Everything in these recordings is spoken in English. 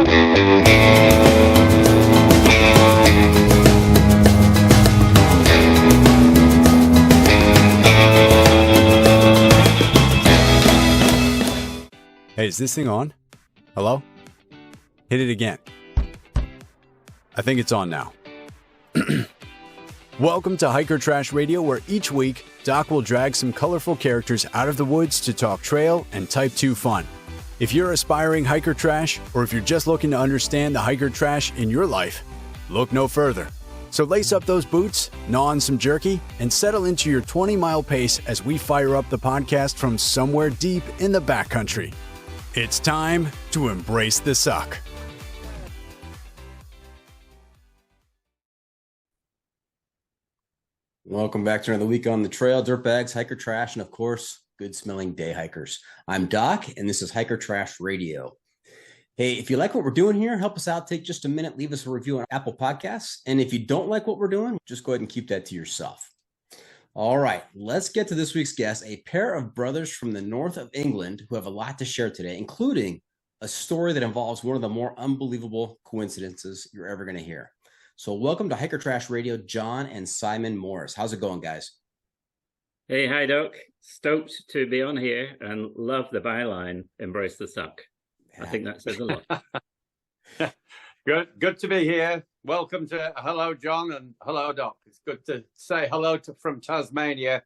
Hey, is this thing on? Hello? Hit it again. I think it's on now. Welcome to Hiker Trash Radio, where each week, Doc will drag some colorful characters out of the woods to talk trail and Type 2 fun. If you're aspiring hiker trash, or if you're just looking to understand the hiker trash in your life, look no further. So lace up those boots, gnaw on some jerky, and settle into your 20-mile pace as we fire up the podcast from somewhere deep in the backcountry. It's time to embrace the suck. Welcome back to another week on the trail, dirtbags, hiker trash, and of course, good-smelling day hikers. I'm Doc, and this is Hiker Trash Radio. Hey, if you like what we're doing here, help us out. Take just a minute, leave us a review on Apple Podcasts. And if you don't like what we're doing, just go ahead and keep that to yourself. All right, let's get to this week's guest, a pair of brothers from the north of England who have a lot to share today, including a story that involves one of the more unbelievable coincidences you're ever going to hear. So welcome to Hiker Trash Radio, John and Simon Morris. How's it going, guys? Hey, hi, Doc. Stoked to be on here and love the byline, embrace the suck. I think that says a lot. Good to be here. Welcome to hello, John, and hello, Doc. It's good to say hello from Tasmania,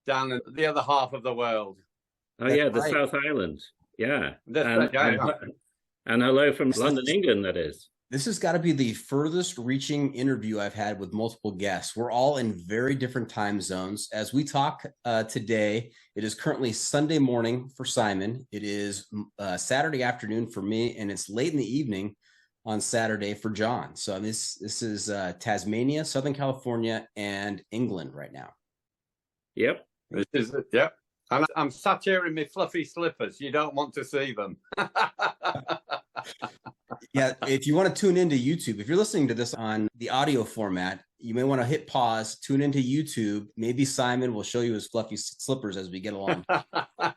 down in the other half of the world. Oh, yeah, the South Island. Yeah. And hello from London, England, that is. This has got to be the furthest reaching interview I've had with multiple guests. We're all in very different time zones. As we talk today, it is currently Sunday morning for Simon. It is Saturday afternoon for me, and it's late in the evening on Saturday for John. So this is Tasmania, Southern California, and England right now. Yep. This is it. Yep. And I'm sat here in my fluffy slippers. You don't want to see them. Yeah, if you want to tune into YouTube, if you're listening to this on the audio format, you may want to hit pause, tune into YouTube. Maybe Simon will show you his fluffy slippers as we get along.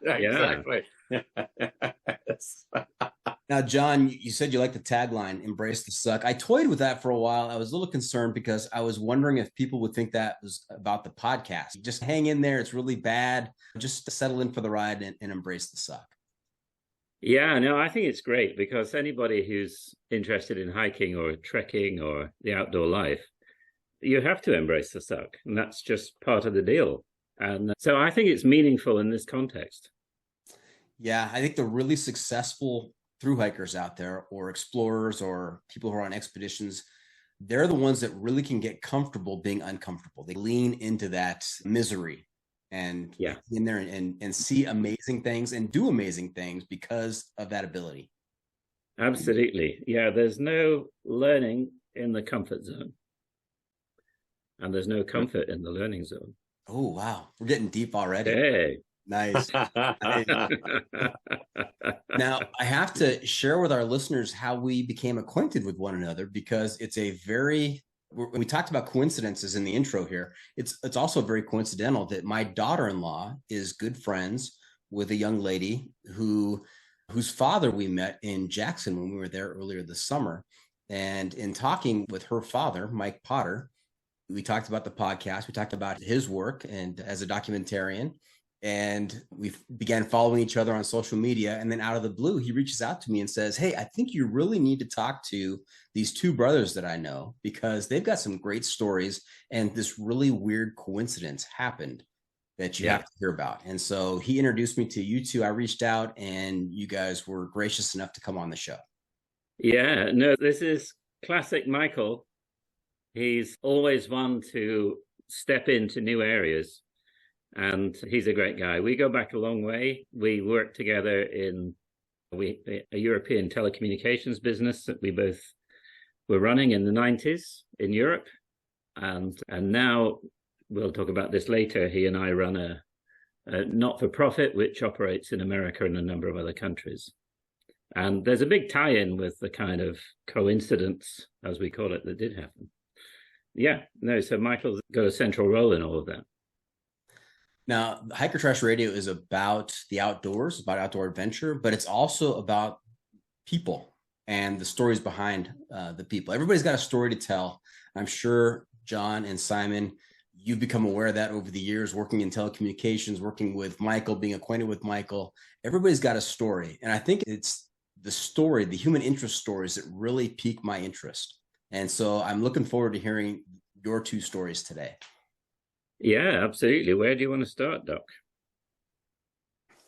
Exactly. Now, John, you said you like the tagline, embrace the suck. I toyed with that for a while. I was a little concerned because I was wondering if people would think that was about the podcast. Just hang in there. It's really bad. Just settle in for the ride and embrace the suck. Yeah, no, I think it's great because anybody who's interested in hiking or trekking or the outdoor life, you have to embrace the suck. And that's just part of the deal. And so I think it's meaningful in this context. Yeah, I think the really successful thru hikers out there, or explorers, or people who are on expeditions, they're the ones that really can get comfortable being uncomfortable. They lean into that misery and in there and see amazing things and do amazing things because of that ability. Absolutely. Yeah, there's no learning in the comfort zone. And there's no comfort in the learning zone. Oh, wow. We're getting deep already. Hey. Nice. Now, I have to share with our listeners how we became acquainted with one another, because it's a very, we talked about coincidences in the intro here. It's also very coincidental that my daughter-in-law is good friends with a young lady whose father we met in Jackson when we were there earlier this summer. And in talking with her father, Mike Potter, we talked about the podcast. We talked about his work and as a documentarian. And we began following each other on social media. And then out of the blue, he reaches out to me and says, hey, I think you really need to talk to these two brothers that I know, because they've got some great stories. And this really weird coincidence happened that you have to hear about. And so he introduced me to you two. I reached out and you guys were gracious enough to come on the show. Yeah, no, this is classic Michael. He's always one to step into new areas. And he's a great guy. We go back a long way. We worked together in a European telecommunications business that we both were running in the 90s in Europe. And now, we'll talk about this later, he and I run a not-for-profit which operates in America and a number of other countries. And there's a big tie-in with the kind of coincidence, as we call it, that did happen. Yeah, no, so Michael's got a central role in all of that. Now, Hiker Trash Radio is about the outdoors, about outdoor adventure, but it's also about people and the stories behind the people. Everybody's got a story to tell. I'm sure John and Simon, you've become aware of that over the years, working in telecommunications, working with Michael, being acquainted with Michael. Everybody's got a story. And I think it's the story, the human interest stories that really pique my interest. And so I'm looking forward to hearing your two stories today. Yeah, absolutely. Where do you want to start, Doc?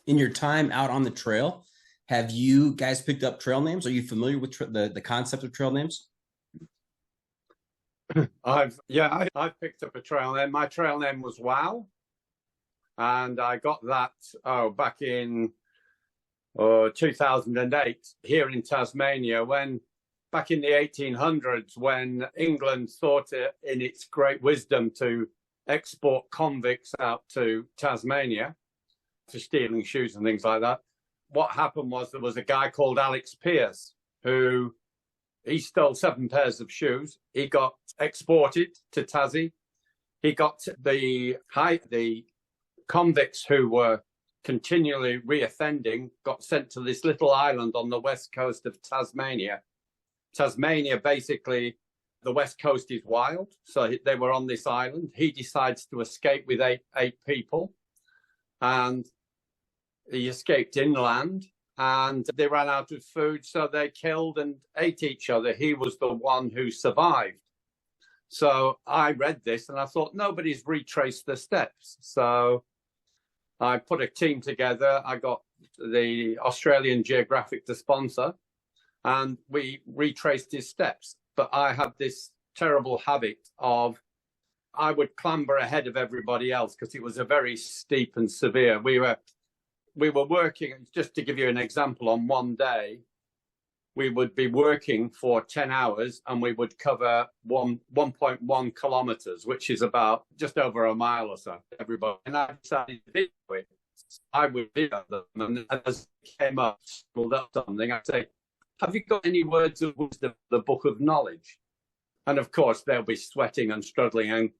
In your time out on the trail, have you guys picked up trail names? Are you familiar with the concept of trail names? I've picked up a trail name. My trail name was Wow, and I got that back in 2008 here in Tasmania, back in the 1800s, when England thought it in its great wisdom to export convicts out to Tasmania for stealing shoes and things like that. What happened was there was a guy called Alex Pierce who he stole 7 pairs of shoes. He got exported to Tazzie. He got the convicts who were continually reoffending, got sent to this little island on the west coast of Tasmania. Tasmania, basically, the west coast is wild. So they were on this island. He decides to escape with eight people. And he escaped inland. And they ran out of food, so they killed and ate each other. He was the one who survived. So I read this and I thought, nobody's retraced the steps. So I put a team together. I got the Australian Geographic to sponsor, and we retraced his steps. But I had this terrible habit of I would clamber ahead of everybody else because it was a very steep and severe. We were working, just to give you an example, on one day, we would be working for 10 hours and we would cover 1.1 kilometers, which is about just over a mile or so, everybody. And I decided to video it. I would video them, and as it came up, pulled up something, I'd say, have you got any words of wisdom, the book of knowledge? And of course, they'll be sweating and struggling, and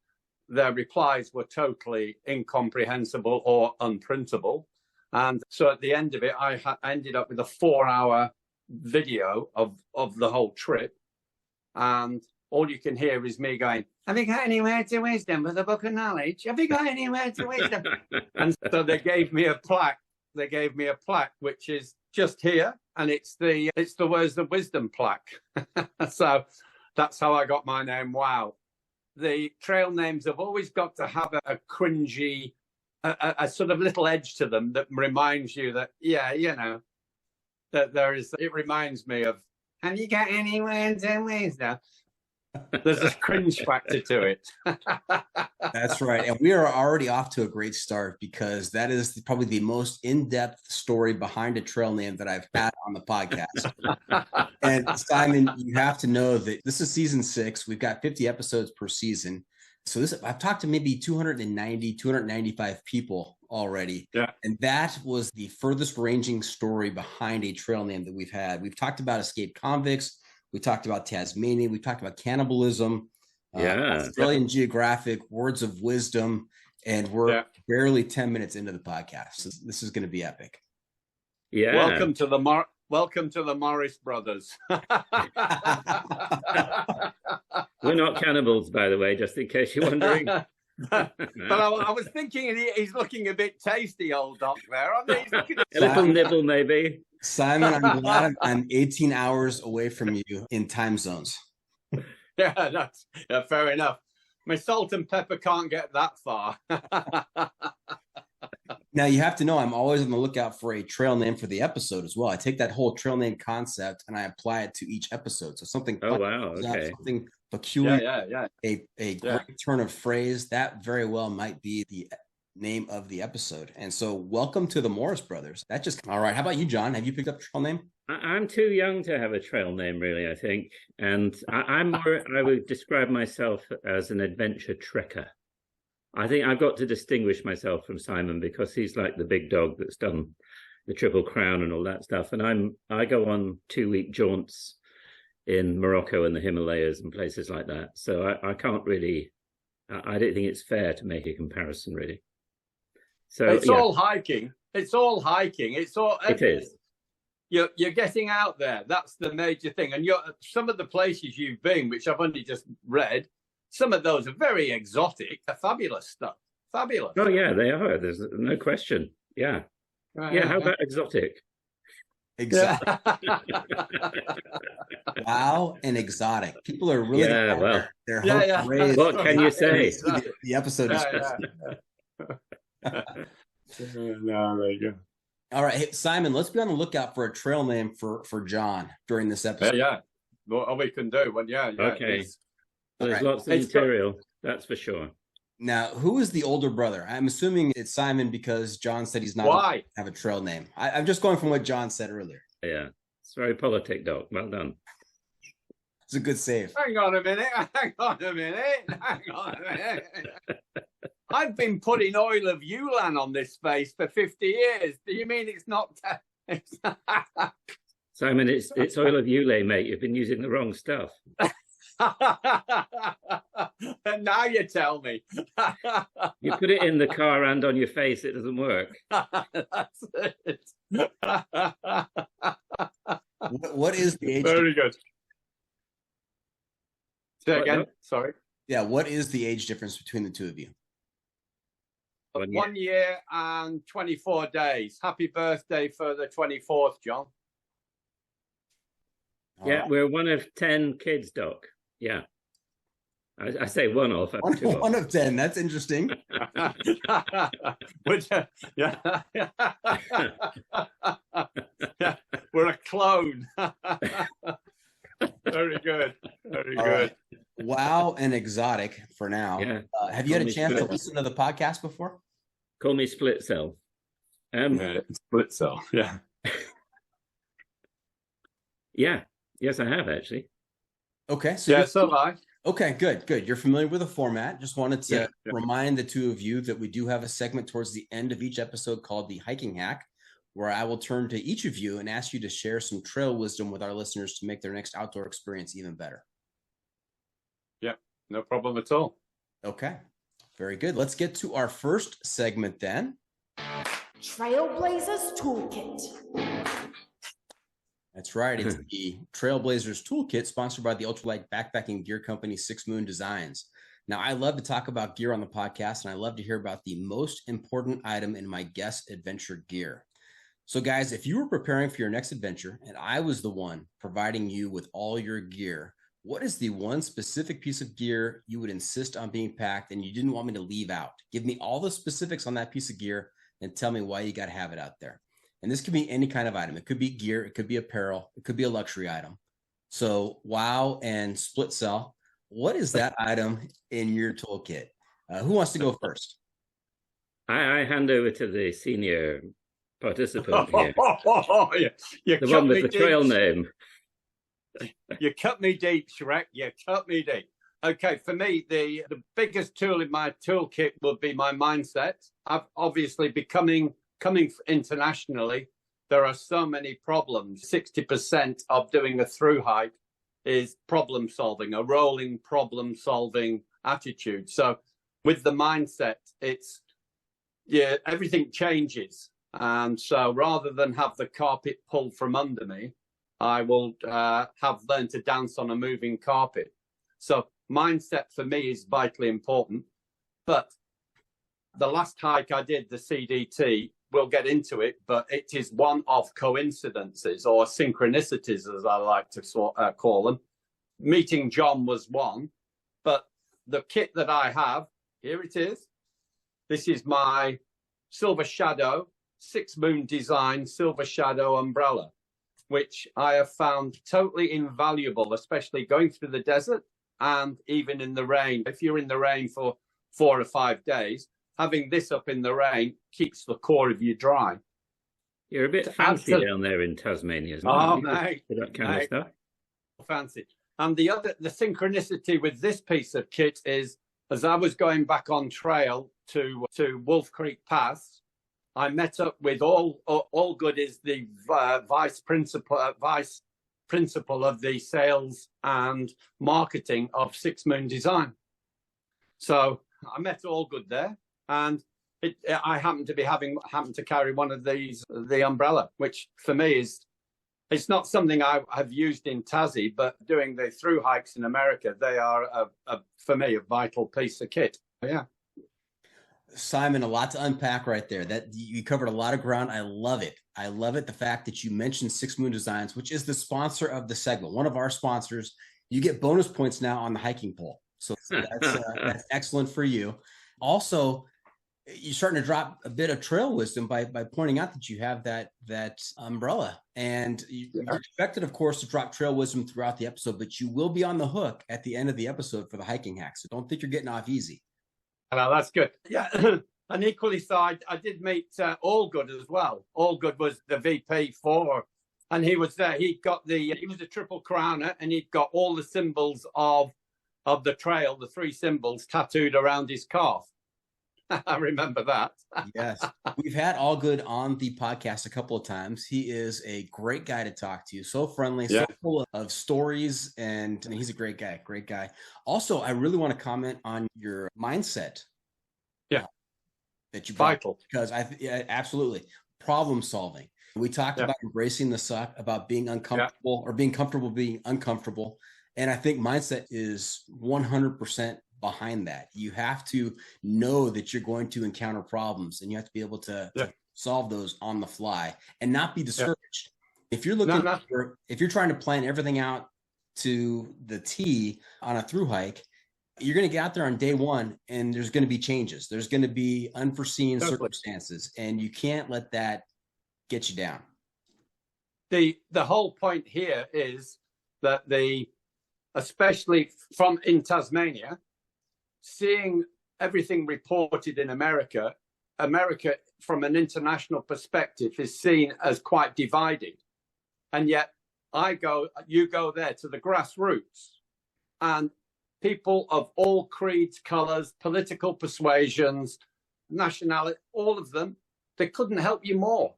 their replies were totally incomprehensible or unprintable. And so at the end of it, I ended up with a 4-hour video of the whole trip. And all you can hear is me going, have you got any words of wisdom for the book of knowledge? Have you got any words of wisdom? And so they gave me a plaque. They gave me a plaque, which is just here. And it's the words of wisdom plaque. So that's how I got my name, Wow. The trail names have always got to have a cringy, a sort of little edge to them that reminds you that, yeah, you know, that there is, it reminds me of, have you got any words and wisdom? There's a cringe factor to it. That's right. And we are already off to a great start, because that is probably the most in-depth story behind a trail name that I've had on the podcast. And Simon, you have to know that this is season 6. We've got 50 episodes per season. So I've talked to maybe 295 people already. Yeah. And that was the furthest ranging story behind a trail name that we've had. We've talked about escaped convicts. We talked about Tasmania. We talked about cannibalism, Australian Geographic, words of wisdom. And we're barely 10 minutes into the podcast. So this is going to be epic. Yeah. Welcome to the Morris brothers. We're not cannibals, by the way, just in case you're wondering. But I was thinking he's looking a bit tasty, old Doc there. I mean, he's looking a little nibble, maybe. Simon, I'm glad I'm 18 hours away from you in time zones. Yeah, that's fair enough. My salt and pepper can't get that far. Now, you have to know I'm always on the lookout for a trail name for the episode as well. I take that whole trail name concept and I apply it to each episode. So something something peculiar, a great turn of phrase, that very well might be the name of the episode. And so welcome to the Morris brothers. All right. How about you, John? Have you picked up a trail name? I'm too young to have a trail name, really, I think. And I would describe myself as an adventure trekker. I think I've got to distinguish myself from Simon because he's like the big dog that's done the Triple Crown and all that stuff. And I go on 2-week jaunts in Morocco and the Himalayas and places like that. So I can't really, I don't think it's fair to make a comparison, really. So it's all hiking. It's all hiking. It is. you're getting out there. That's the major thing. And some of the places you've been, which I've only just read, some of those are very exotic. They're fabulous stuff. Fabulous. Oh yeah, they are. There's no question. Yeah. Yeah. How about exotic? Exotic. Wow, and exotic. People are really they're what can you say? The episode is no, there you go. All right, hey, Simon, let's be on the lookout for a trail name for John during this episode. Yeah. Well, we can do one. Yeah. Okay. There's lots of material, that's for sure. Now, who is the older brother? I'm assuming it's Simon because John said he's not Why have a trail name. I'm just going from what John said earlier. Yeah, it's very politic, Doc. Well done. It's a good save. Hang on a minute. I've been putting oil of Ulan on this face for 50 years. Do you mean it's not? Simon, it's oil of Ulay, mate. You've been using the wrong stuff. And now you tell me. You put it in the car and on your face, it doesn't work. That's it. What is the age? Very good. Say again. Sorry. Yeah, what is the age difference between the two of you? 1 year and 24 days. Happy birthday for the 24th, John. Yeah, we're one of 10 kids, Doc. Yeah. I say one off. One of 10. That's interesting. Which, yeah. We're a clone. Very good. Very good. Right. Wow and exotic for now. Yeah. Have you had a chance to listen to the podcast before? Call me Split Cell. Split Cell. Yeah. Yeah. Yes, I have actually. Okay. So yeah, so have I. Okay, good. You're familiar with the format. Just wanted to remind the two of you that we do have a segment towards the end of each episode called the Hiking Hack, where I will turn to each of you and ask you to share some trail wisdom with our listeners to make their next outdoor experience even better. Yep, no problem at all. Okay, very good. Let's get to our first segment then. Trailblazers Toolkit. That's right. It's the Trailblazers Toolkit sponsored by the ultralight backpacking gear company 6 Moon Designs. Now, I love to talk about gear on the podcast, and I love to hear about the most important item in my guest adventure gear. So, guys, if you were preparing for your next adventure and I was the one providing you with all your gear, what is the one specific piece of gear you would insist on being packed and you didn't want me to leave out? Give me all the specifics on that piece of gear and tell me why you got to have it out there. And this could be any kind of item. It could be gear. It could be apparel. It could be a luxury item. So wow and Split Cell, what is that item in your toolkit? Who wants to go first? I hand over to the senior participant here. You the one with the trail name. You cut me deep, Shrek. You cut me deep. Okay, for me, the biggest tool in my toolkit would be my mindset. I've obviously coming internationally, there are so many problems. 60% of doing a thru hike is problem solving, a rolling problem solving attitude. So with the mindset, it's everything changes. And so rather than have the carpet pulled from under me, I will have learned to dance on a moving carpet. So mindset for me is vitally important. But the last hike I did, the CDT, we'll get into it, but it is one of coincidences or synchronicities, as I like to call them. Meeting John was one, but the kit that I have, here it is. This is my Silver Shadow 6 Moon Design Silver Shadow umbrella, which I have found totally invaluable, especially going through the desert and even in the rain. If you're in the rain for 4 or 5 days, having this up in the rain keeps the core of you dry. You're a bit fancy down there in Tasmania, isn't it? Mate. For that kind of stuff. Fancy. And the synchronicity with this piece of kit is, as I was going back on trail to Wolf Creek Pass, I met up with Allgood is the vice principal of the sales and marketing of 6 Moon Design. So I met Allgood there. And I happened to carry one of these, the umbrella, which for me is It's not something I have used in Tazzie, but doing the thru hikes in America, they are, for me, a vital piece of kit. Yeah. Simon, a lot to unpack right there. That you covered a lot of ground. I love it. I love it. The fact that you mentioned Six Moon Designs, which is the sponsor of the segment, one of our sponsors. You get bonus points now on the hiking pole. So that's excellent for you. Also, you're starting to drop a bit of trail wisdom by pointing out that you have that umbrella, and you're expected, of course, to drop trail wisdom throughout the episode, but you will be on the hook at the end of the episode for the hiking hack. So don't think you're getting off easy. Well, that's good. Yeah. And equally so, I did meet Allgood as well. Allgood was the VP and he was there. He was a triple crowner, and he'd got all the symbols of the trail, the 3 symbols tattooed around his calf. I remember that. Yes. We've had Allgood on the podcast a couple of times. He is a great guy to talk to. So friendly, so full of stories, and he's a great guy. Also, I really want to comment on your mindset. Yeah. That you brought, vital. Because absolutely. Problem solving. We talked about embracing the suck, about being uncomfortable or being comfortable being uncomfortable. And I think mindset is 100% behind that. You have to know that you're going to encounter problems, and you have to be able to solve those on the fly and not be discouraged. If you're looking if you're trying to plan everything out to the T on a thru hike, you're going to get out there on day one, and there's going to be changes. There's going to be unforeseen circumstances, and you can't let that get you down. The whole point here is that especially in Tasmania, seeing everything reported in America from an international perspective is seen as quite divided. And yet you go there to the grassroots, and people of all creeds, colors, political persuasions, nationality, all of them, they couldn't help you more.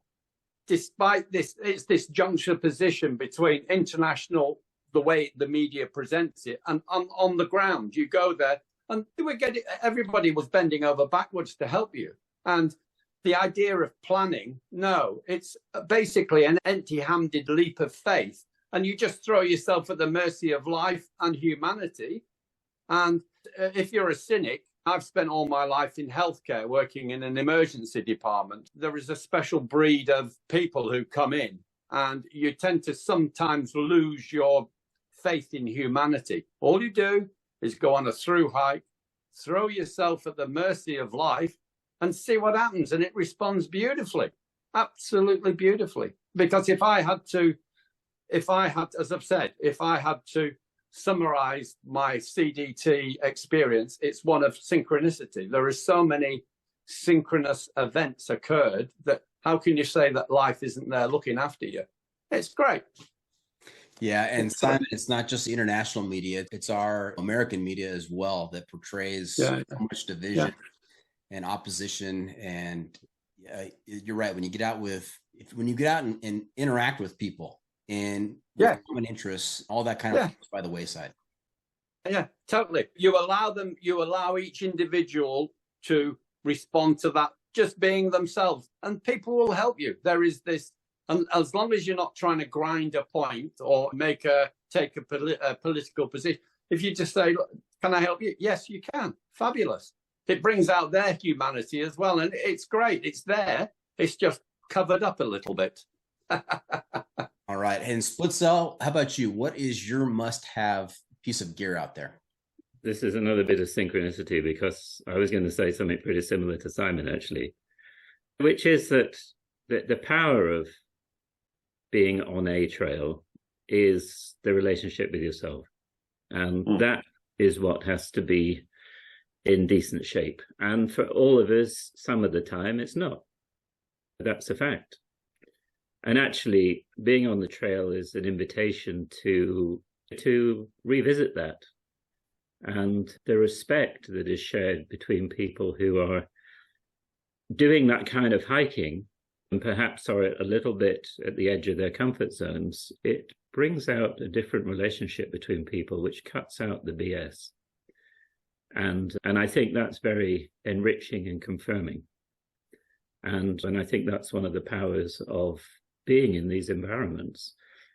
Despite this, it's this juxtaposition between international, the way the media presents it, and on the ground, you go there, and everybody was bending over backwards to help you. And the idea of planning, no, it's basically an empty-handed leap of faith. And you just throw yourself at the mercy of life and humanity. And if you're a cynic, I've spent all my life in healthcare working in an emergency department. There is a special breed of people who come in, and you tend to sometimes lose your faith in humanity. All you do is go on a thru hike, throw yourself at the mercy of life, and see what happens. And it responds beautifully, absolutely beautifully. Because if I had to, as I've said, if I had to summarize my CDT experience, it's one of synchronicity. There are so many synchronous events occurred that how can you say that life isn't there looking after you? It's great. Yeah, and Simon, it's not just the international media, it's our American media as well that portrays so much division and opposition. And you're right, when you get out and interact with people and common interests, all that kind of goes by the wayside. Yeah, totally. You allow each individual to respond to that, just being themselves, and people will help you. There is this, and as long as you're not trying to grind a point or take a political position, if you just say, look, can I help you? Yes, you can. Fabulous. It brings out their humanity as well. And it's great. It's there. It's just covered up a little bit. All right. And Split Cell, how about you? What is your must-have piece of gear out there? This is another bit of synchronicity, because I was going to say something pretty similar to Simon, actually, which is that the power of being on a trail is the relationship with yourself. And that is what has to be in decent shape. And for all of us, some of the time, it's not. That's a fact. And actually, being on the trail is an invitation to revisit that. And the respect that is shared between people who are doing that kind of hiking, and perhaps are a little bit at the edge of their comfort zones, it brings out a different relationship between people, which cuts out the BS. And I think that's very enriching and confirming. And I think that's one of the powers of being in these environments,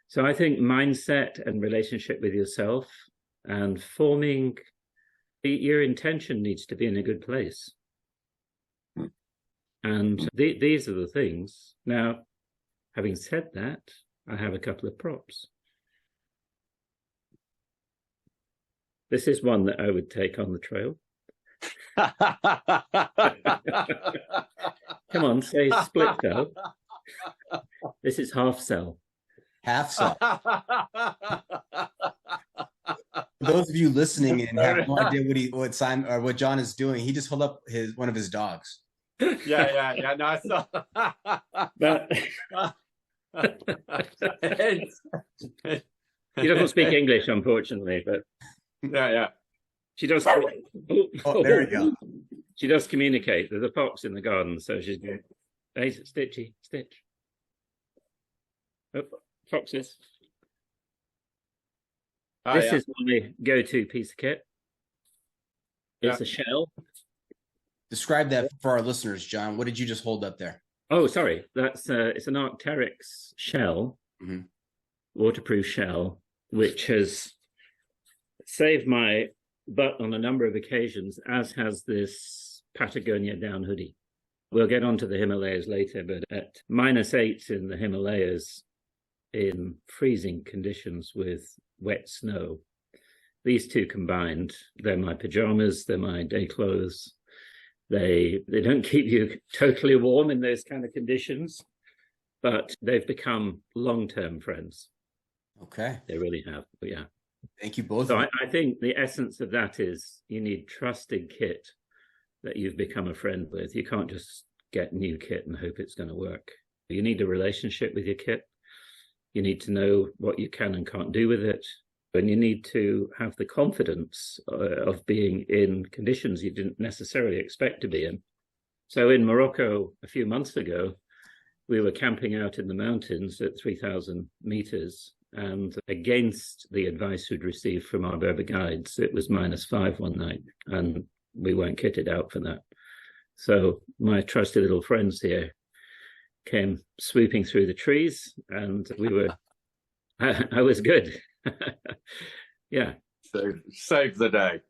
So I think mindset and relationship with yourself and forming your intention needs to be in a good place. And these are the things. Now, having said that, I have a couple of props. This is one that I would take on the trail. Come on, say split though. This is half cell. Half cell. For those of you listening and have no idea what John is doing, he just held up one of his dogs. Yeah. No, I saw. But he doesn't speak English, unfortunately, but yeah. She does. Oh, there you go. She does communicate. There's a fox in the garden, so she's going, hey, Stitchy, Stitch. Oh, foxes. This is my go-to piece of kit. It's a shell. Describe that for our listeners, John. What did you just hold up there? Oh, sorry. That's it's an Arc'teryx shell, waterproof shell, which has saved my butt on a number of occasions, as has this Patagonia down hoodie. We'll get onto the Himalayas later, but at -8 in the Himalayas, in freezing conditions with wet snow, these two combined, they're my pajamas, they're my day clothes. They don't keep you totally warm in those kind of conditions, but they've become long-term friends. Okay. They really have, but yeah. Thank you both. So I think the essence of that is you need trusted kit that you've become a friend with. You can't just get new kit and hope it's going to work. You need a relationship with your kit. You need to know what you can and can't do with it. And you need to have the confidence of being in conditions you didn't necessarily expect to be in. So in Morocco a few months ago, we were camping out in the mountains at 3,000 meters. And against the advice we'd received from our Berber guides, it was -5 one night, and we weren't kitted out for that. So my trusted little friends here came swooping through the trees, and we were, I was good. Yeah. So save the day.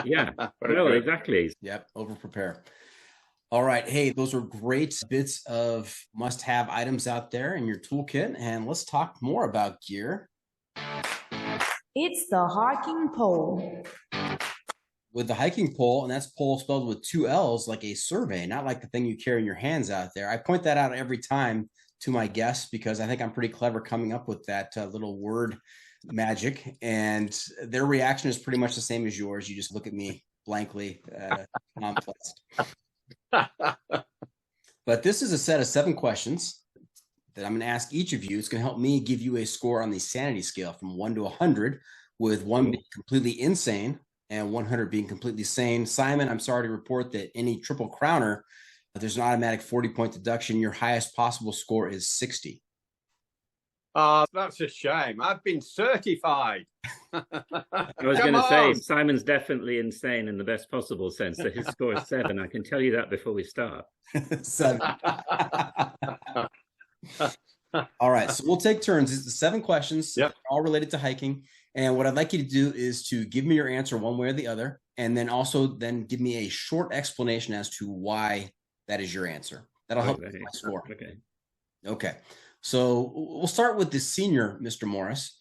Yeah, well, exactly. Yep, over-prepare. All right. Hey, those are great bits of must-have items out there in your toolkit. And let's talk more about gear. It's the hiking pole. With the hiking pole, and that's pole spelled with 2 L's, like a survey, not like the thing you carry in your hands out there. I point that out every time to my guests because I think I'm pretty clever coming up with that little word magic. And their reaction is pretty much the same as yours. You just look at me blankly, nonplussed. But this is a set of 7 questions that I'm going to ask each of you. It's going to help me give you a score on the sanity scale from 1 to 100, with 1 being completely insane and 100 being completely sane. Simon, I'm sorry to report that any triple crowner, there's an automatic 40-point deduction. Your highest possible score is 60. That's a shame. I've been certified. I was going to say, Simon's definitely insane in the best possible sense. So his score is 7. I can tell you that before we start. 7. All right. So we'll take turns. It's the 7 questions, all related to hiking. And what I'd like you to do is to give me your answer one way or the other, and then also give me a short explanation as to why that is your answer. That'll help with my score. Okay. So we'll start with the senior, Mr. Morris.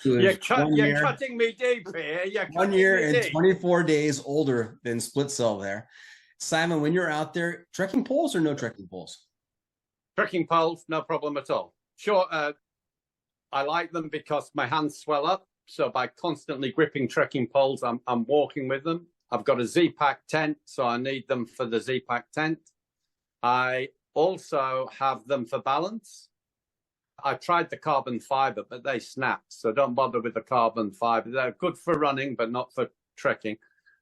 You're cutting me deep here. 1 year and 24 days older than Split Cell there. Simon, when you're out there, trekking poles or no trekking poles? Trekking poles, no problem at all. Sure, I like them because my hands swell up. So by constantly gripping trekking poles, I'm walking with them. I've got a Z-Pack tent, so I need them for the Z-Pack tent. I also have them for balance. I tried the carbon fiber, but they snapped. So don't bother with the carbon fiber. They're good for running, but not for trekking.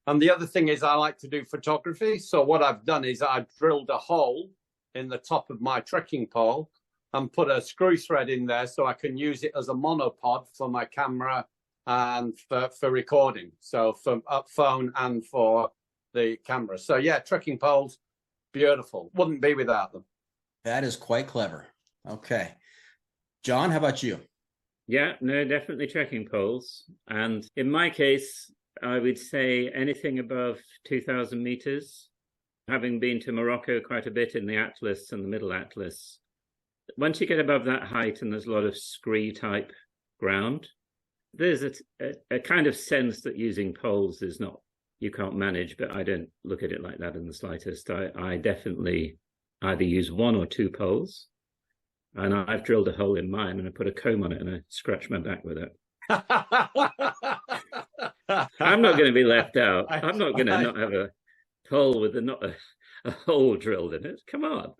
And the other thing is I like to do photography. So what I've done is I drilled a hole in the top of my trekking pole and put a screw thread in there so I can use it as a monopod for my camera and for recording. So for phone and for the camera. So yeah, trekking poles, beautiful. Wouldn't be without them. That is quite clever. Okay. John, how about you? Yeah, no, definitely trekking poles. And in my case, I would say anything above 2,000 meters. Having been to Morocco quite a bit in the Atlas and the Middle Atlas, once you get above that height and there's a lot of scree type ground, there's a kind of sense that using poles is not, you can't manage, but I don't look at it like that in the slightest. I definitely either use one or two poles, and I've drilled a hole in mine and I put a comb on it and I scratch my back with it. I'm not going to be left out. I'm not going to not have a pole with a hole drilled in it. Come on.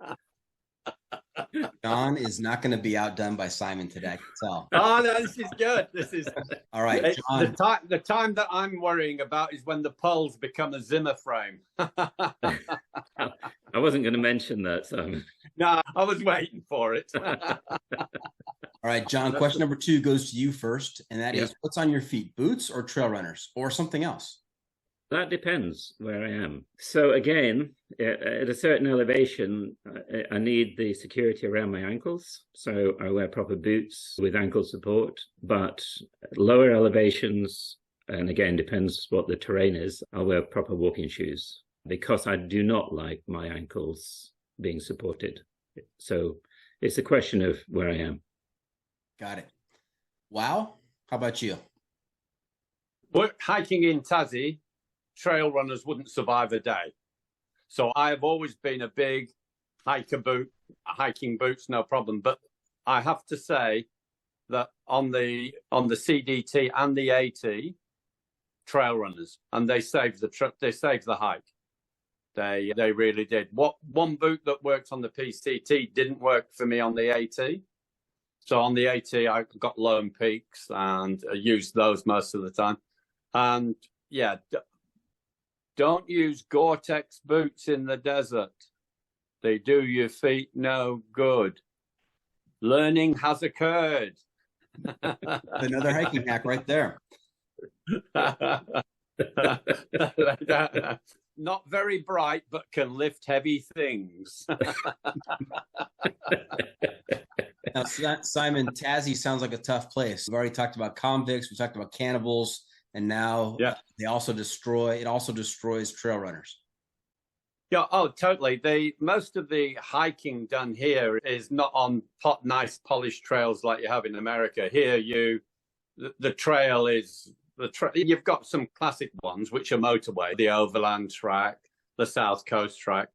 John is not going to be outdone by Simon today, I can tell. Oh, no, this is good. This is all right, John. The time that I'm worrying about is when the poles become a Zimmer frame. I wasn't going to mention that, Simon. No, I was waiting for it. All right, John, question number 2 goes to you first, and that is, what's on your feet, boots or trail runners or something else? That depends where I am. So again, at a certain elevation, I need the security around my ankles. So I wear proper boots with ankle support, but lower elevations, and again, depends what the terrain is, I'll wear proper walking shoes because I do not like my ankles being supported. So it's a question of where I am. Got it. Wow. How about you? We're hiking in Tazzie, trail runners wouldn't survive a day. So I have always been a big hiking boots, no problem. But I have to say that on the CDT and the AT, trail runners, and they saved the hike. They really did. One boot that worked on the PCT didn't work for me on the AT. So on the AT, I got Lone Peaks and used those most of the time. And yeah, don't use Gore-Tex boots in the desert. They do your feet no good. Learning has occurred. Another hiking hack right there. Not very bright, but can lift heavy things. Now, Simon, Tazzie sounds like a tough place. We've already talked about convicts. We talked about cannibals. And now it also destroys trail runners. Yeah, oh, totally. Most of the hiking done here is not on nice polished trails like you have in America. Here, the trail is you've got some classic ones, which are motorway, the overland track, the South Coast track.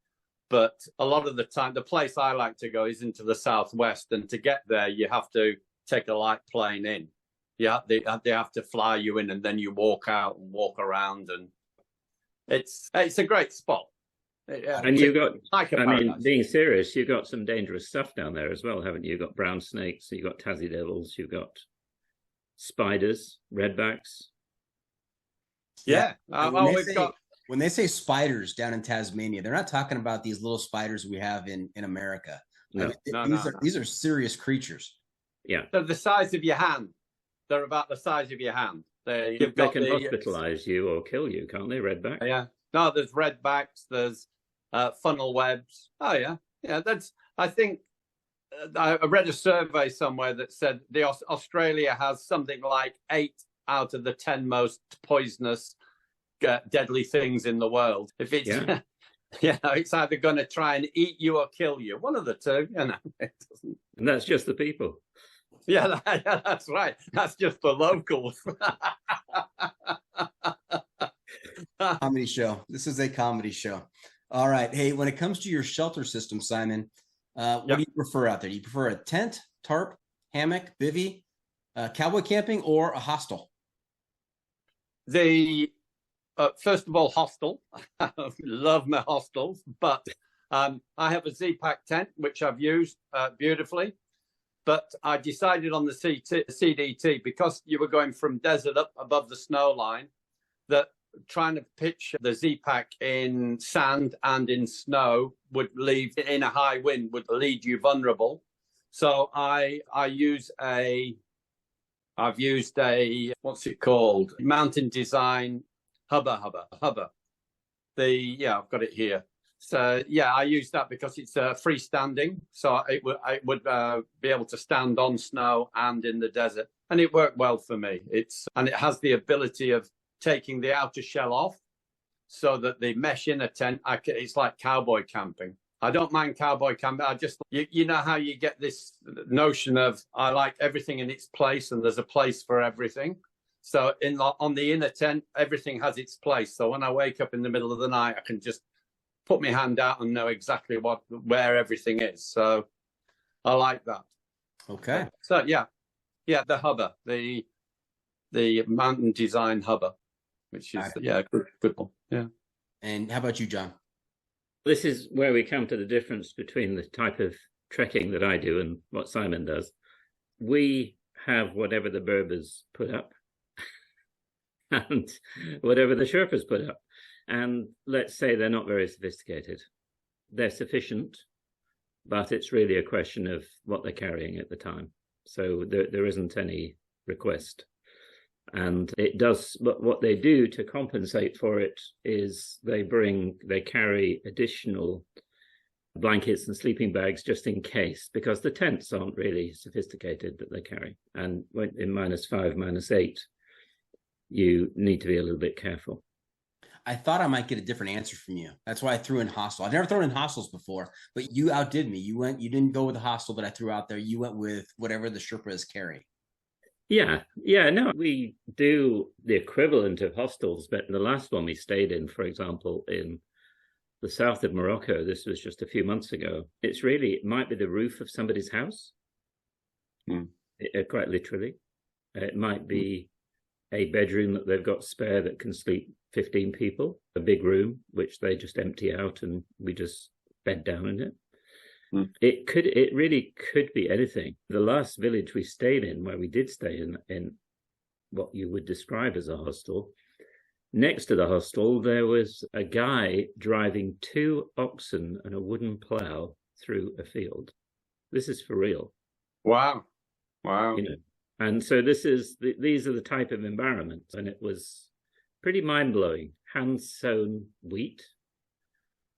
But a lot of the time, the place I like to go is into the Southwest. And to get there, you have to take a light plane in. Yeah, they have to fly you in, and then you walk out and walk around, and it's a great spot. Yeah, and you've got, being serious, you've got some dangerous stuff down there as well, haven't you? You've got brown snakes, you've got Tazzie devils, you've got spiders, redbacks. Yeah. When they say spiders down in Tasmania, they're not talking about these little spiders we have in America. No. These are serious creatures. Yeah. They're the size of your hand. They're about the size of your hand. They can hospitalize you or kill you, can't they, redback? Yeah. No, there's redbacks, there's funnel webs. Oh, yeah. Yeah, I think I read a survey somewhere that said Australia has something like 8 out of the 10 most poisonous deadly things in the world. If it's it's either going to try and eat you or kill you, one of the two. It doesn't. And that's just the people. Yeah, that's right. That's just the locals. Comedy show. This is a comedy show. All right. Hey, when it comes to your shelter system, Simon, what do you prefer out there? Do you prefer a tent, tarp, hammock, bivvy, cowboy camping, or a hostel? First of all, hostel. Love my hostels, but I have a Z-Pack tent, which I've used beautifully. But I decided on the CDT, because you were going from desert up above the snow line, that trying to pitch the Z-Pack in sand and in snow would leave, in a high wind, would lead you vulnerable. So I've used a, what's it called? Mountain Design Hubba. I've got it here. So I use that because it's freestanding, so it would be able to stand on snow and in the desert. and it worked well for me. And it has the ability of taking the outer shell off, so that the mesh inner tent, it's like cowboy camping. I don't mind cowboy camping. I just, you know how you get this notion of, I like everything in its place and there's a place for everything. So on the inner tent, everything has its place. So when I wake up in the middle of the night, I can just put my hand out and know exactly where everything is. So I like that. Okay. So yeah, the hubber, the mountain design hubber, which is good one. Yeah. And how about you, John? This is where we come to the difference between the type of trekking that I do and what Simon does. We have whatever the Berbers put up and whatever the Sherpas put up. And let's say they're not very sophisticated. They're sufficient, but it's really a question of what they're carrying at the time. So there isn't any request. And it does, but what they do to compensate for it is they carry additional blankets and sleeping bags just in case, because the tents aren't really sophisticated that they carry. And when in -5, -8, you need to be a little bit careful. I thought I might get a different answer from you. That's why I threw in hostel. I've never thrown in hostels before, but you outdid me. You didn't go with the hostel that I threw out there. You went with whatever the Sherpas carry. Yeah, no, we do the equivalent of hostels, but the last one we stayed in, for example, in the south of Morocco, this was just a few months ago. It might be the roof of somebody's house, quite literally. It might be a bedroom that they've got spare that can sleep 15 people, a big room, which they just empty out and we just bed down in it. It really could be anything. The last village we stayed in, where we did stay in what you would describe as a hostel, next to the hostel, there was a guy driving 2 oxen and a wooden plow through a field. This is for real. Wow. You know, and so these are the type of environments, and it was pretty mind-blowing. Hand-sown wheat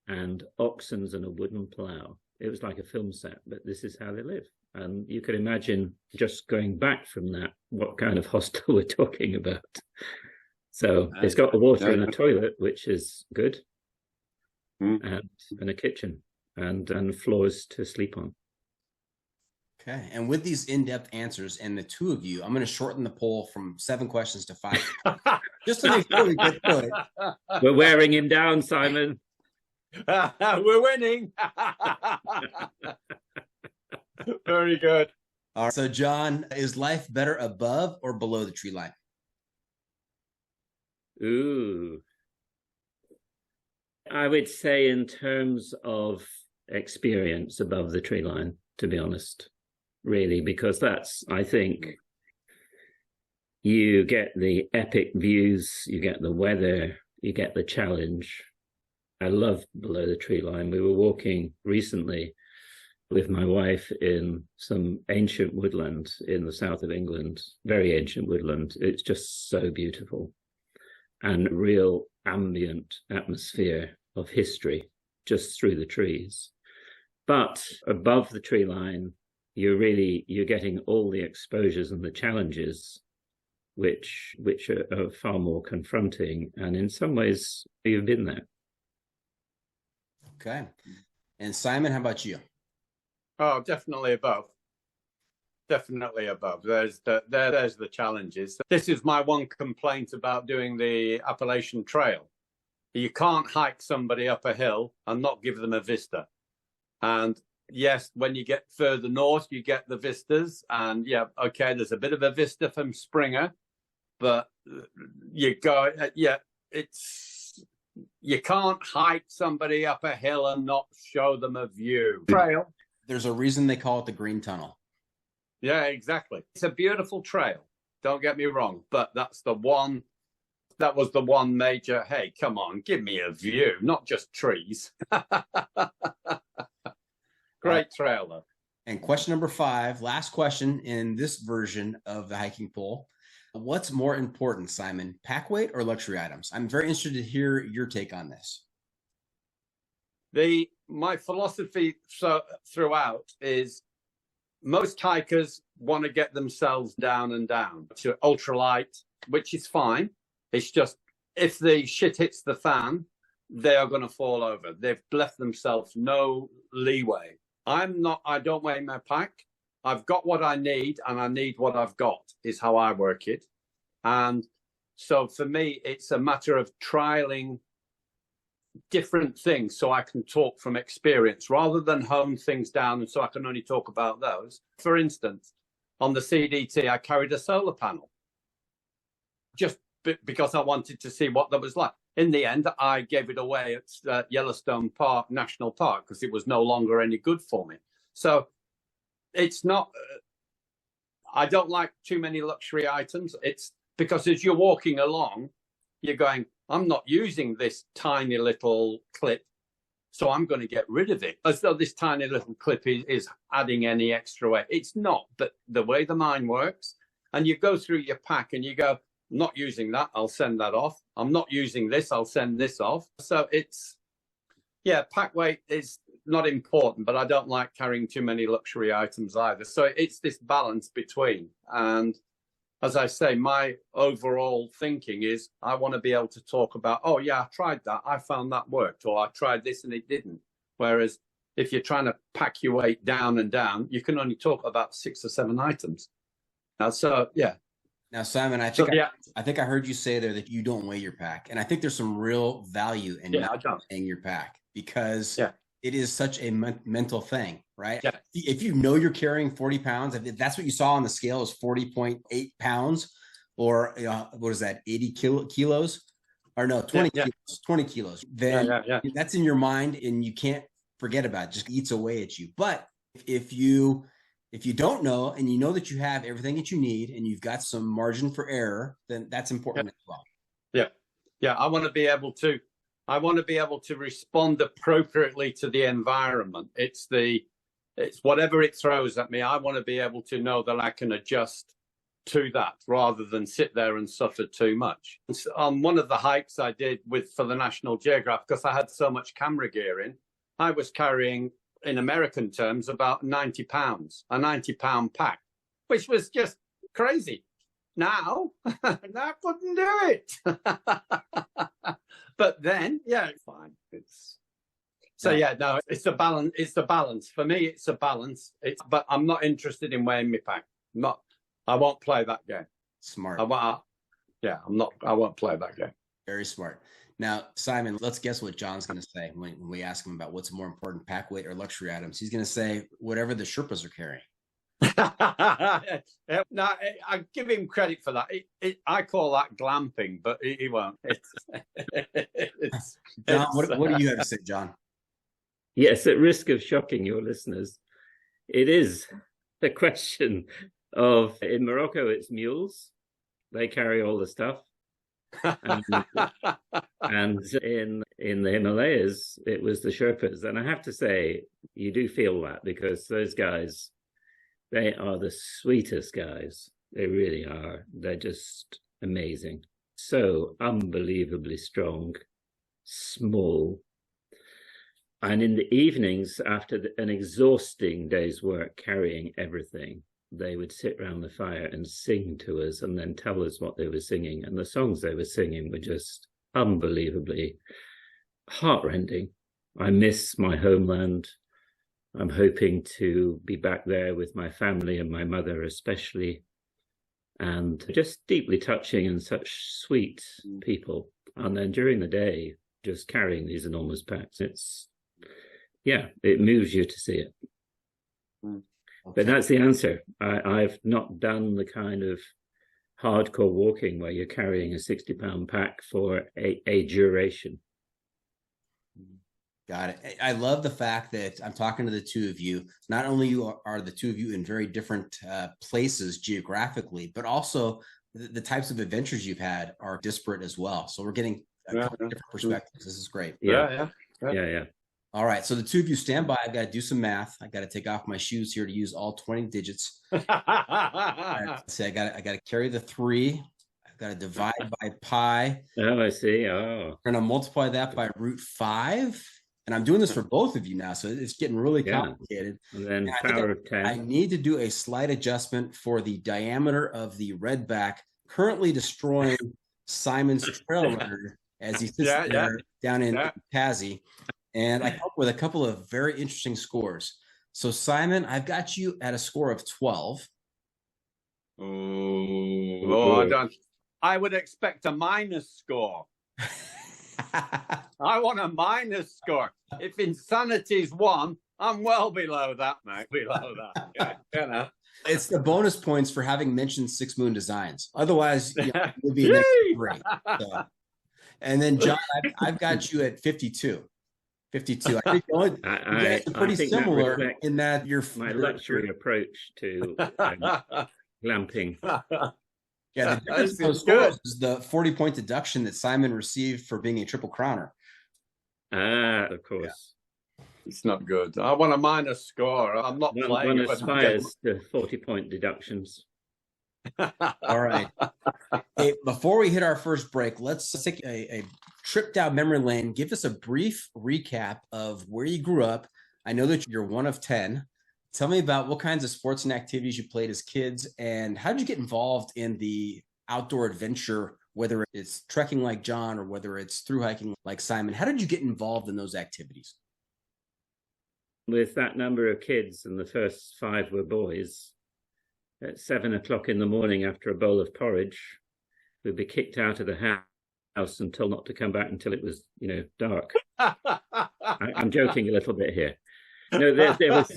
and oxens and a wooden plow. It was like a film set, but this is how they live. And you could imagine, just going back from that, what kind of hostel we're talking about. So it's got the water and a toilet, which is good, and a kitchen and floors to sleep on. Okay. And with these in-depth answers and the two of you, I'm going to shorten the poll from 7 questions to 5. Just to make sure we get through it. We're wearing him down, Simon. We're winning. Very good. All right. So, John, is life better above or below the tree line? Ooh. I would say in terms of experience, above the tree line, to be honest, really, because I think you get the epic views, you get the weather, you get the challenge. I love below the tree line. We were walking recently with my wife in some ancient woodland in the south of England, very ancient woodland. It's just so beautiful, and real ambient atmosphere of history just through the trees. But above the tree line, you're getting all the exposures and the challenges, which are far more confronting. And in some ways, you've been there. Okay. And Simon, how about you? Oh, definitely above. Definitely above. There's the challenges. This is my one complaint about doing the Appalachian Trail. You can't hike somebody up a hill and not give them a vista. And yes, when you get further north, you get the vistas. And yeah, okay, there's a bit of a vista from Springer, but you can't hike somebody up a hill and not show them a view. Trail. There's a reason they call it the Green Tunnel. Yeah, exactly. It's a beautiful trail. Don't get me wrong, but that was the one major, hey, come on, give me a view, not just trees. Great trail, though. And question number 5, last question in this version of the hiking poll. What's more important, Simon, pack weight or luxury items? I'm very interested to hear your take on this. My philosophy throughout is most hikers want to get themselves down and down to ultralight, which is fine. It's just if the shit hits the fan, they are going to fall over. They've left themselves no leeway. I don't weigh my pack. I've got what I need, and I need what I've got, is how I work it. And so for me, it's a matter of trialing different things so I can talk from experience rather than hone things down and so I can only talk about those. For instance, on the CDT, I carried a solar panel just because I wanted to see what that was like. In the end, I gave it away at Yellowstone Park National Park because it was no longer any good for me. So it's not, I don't like too many luxury items. It's because as you're walking along, you're going, I'm not using this tiny little clip, so I'm going to get rid of it. As though this tiny little clip is adding any extra weight. It's not, but the way the mind works, and you go through your pack and you go, I'm not using that, I'll send that off. I'm not using this, I'll send this off. So it's, yeah, pack weight is not important, but I don't like carrying too many luxury items either. So it's this balance between. And as I say, my overall thinking is I want to be able to talk about, oh, yeah, I tried that. I found that worked, or I tried this and it didn't. Whereas if you're trying to pack your weight down and down, you can only talk about 6 or 7 items. So, yeah. Now, Simon, I think I heard you say there that you don't weigh your pack. And I think there's some real value in not weighing your pack because it is such a mental thing, right? Yeah. If you know you're carrying 40 pounds, if that's what you saw on the scale is 40.8 pounds, or what is that, 80 kilos? Or no, 20 kilos, 20 kilos. Then that's in your mind and you can't forget about it. It just eats away at you. But if you don't know and you know that you have everything that you need and you've got some margin for error, then that's important as well. Yeah. I want to be able to respond appropriately to the environment. It's whatever it throws at me. I want to be able to know that I can adjust to that rather than sit there and suffer too much. On one of the hikes I did for the National Geographic, because I had so much camera gear in, I was carrying, in American terms, about 90 pounds, a 90-pound pack, which was just crazy. Now, I couldn't do it. But then, it's fine. It's the balance. It's the balance. For me, it's a balance. But I'm not interested in weighing my pack. I won't play that game. Smart. I won't play that game. Very smart. Now, Simon, let's guess what John's going to say when we ask him about what's more important, pack weight or luxury items. He's going to say whatever the Sherpas are carrying. No, I give him credit for that. I call that glamping, but he won't. John, what do you have to say, John? Yes, at risk of shocking your listeners, it is a question of, in Morocco, it's mules. They carry all the stuff. And in the Himalayas, it was the Sherpas. And I have to say, you do feel that because those guys, they are the sweetest guys. They really are. They're just amazing. So unbelievably strong, small. And in the evenings, after an exhausting day's work carrying everything, they would sit around the fire and sing to us and then tell us what they were singing. And the songs they were singing were just unbelievably heartrending. I miss my homeland. I'm hoping to be back there with my family and my mother especially. And just deeply touching and such sweet people. And then during the day, just carrying these enormous packs. It moves you to see it. Okay. But that's the answer. I've not done the kind of hardcore walking where you're carrying a 60-pound pack for a duration. Got it. I love the fact that I'm talking to the two of you. Not only are the two of you in very different places geographically, but also the types of adventures you've had are disparate as well. So we're getting a couple of different perspectives. This is great. Yeah. All right. So the two of you stand by. I've got to do some math. I got to take off my shoes here to use all 20 digits. Right, so I got to carry the 3. I've got to divide by pi. Oh, I see. Oh. We're going to multiply that by root 5. And I'm doing this for both of you now, so it's getting really Yeah. complicated. And then And power of 10. I need to do a slight adjustment for the diameter of the redback, currently destroying Simon's trail runner as he sits there down in Tazzie. And I come up with a couple of very interesting scores. So, Simon, I've got you at a score of 12. I would expect a minus score. I want a minus score. If insanity is 1, I'm well below that, mate. Below that. Yeah, you know. It's the bonus points for having mentioned Six Moon Designs. Otherwise, it would be an 3. So. And then, John, I've got you at 52. 52. I think you guys are pretty similar in that you're my luxury approach to glamping. Yeah, the difference in those scores is the 40-point deduction that Simon received for being a triple crowner. Of course. Yeah. It's not good. I want a minus score. I'm not playing. One aspires to 40-point deductions. All right. Hey, before we hit our first break, let's take a trip down memory lane. Give us a brief recap of where you grew up. I know that you're one of 10. Tell me about what kinds of sports and activities you played as kids, and how did you get involved in the outdoor adventure, whether it's trekking like John or whether it's thru hiking like Simon. How did you get involved in those activities? With that number of kids, and the first 5 were boys, at 7 o'clock in the morning after a bowl of porridge, we'd be kicked out of the house and told not to come back until it was, dark. I'm joking a little bit here. No, there was.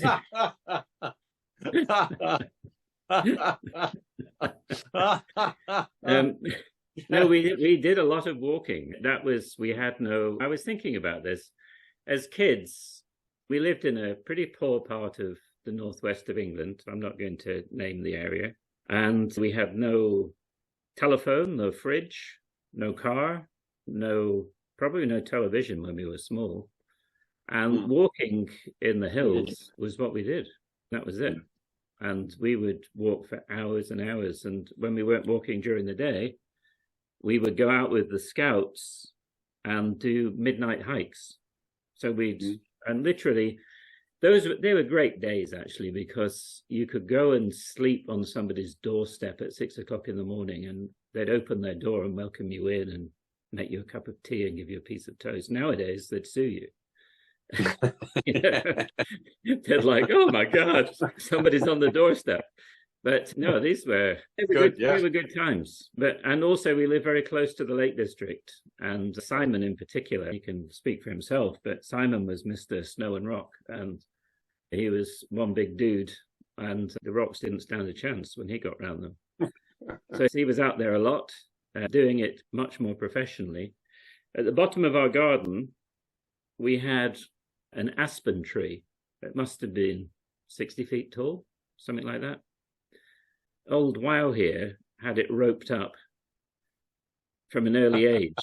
No, we did a lot of walking. I was thinking about this. As kids, we lived in a pretty poor part of the northwest of England. I'm not going to name the area. And we had no telephone, no fridge, no car, probably no television when we were small. And walking in the hills was what we did. That was it. And we would walk for hours and hours. And when we weren't walking during the day, we would go out with the scouts and do midnight hikes. So and literally, they were great days, actually, because you could go and sleep on somebody's doorstep at 6 o'clock in the morning, and they'd open their door and welcome you in and make you a cup of tea and give you a piece of toast. Nowadays, they'd sue you. They're like, oh my God, somebody's on the doorstep. But no, they were good times. And also we live very close to the Lake District. And Simon in particular, he can speak for himself, but Simon was Mr. Snow and Rock. And he was one big dude, and the rocks didn't stand a chance when he got around them. So he was out there a lot, doing it much more professionally. At the bottom of our garden, we had an aspen tree that must have been 60 feet tall, something like that. Old Wow here had it roped up from an early age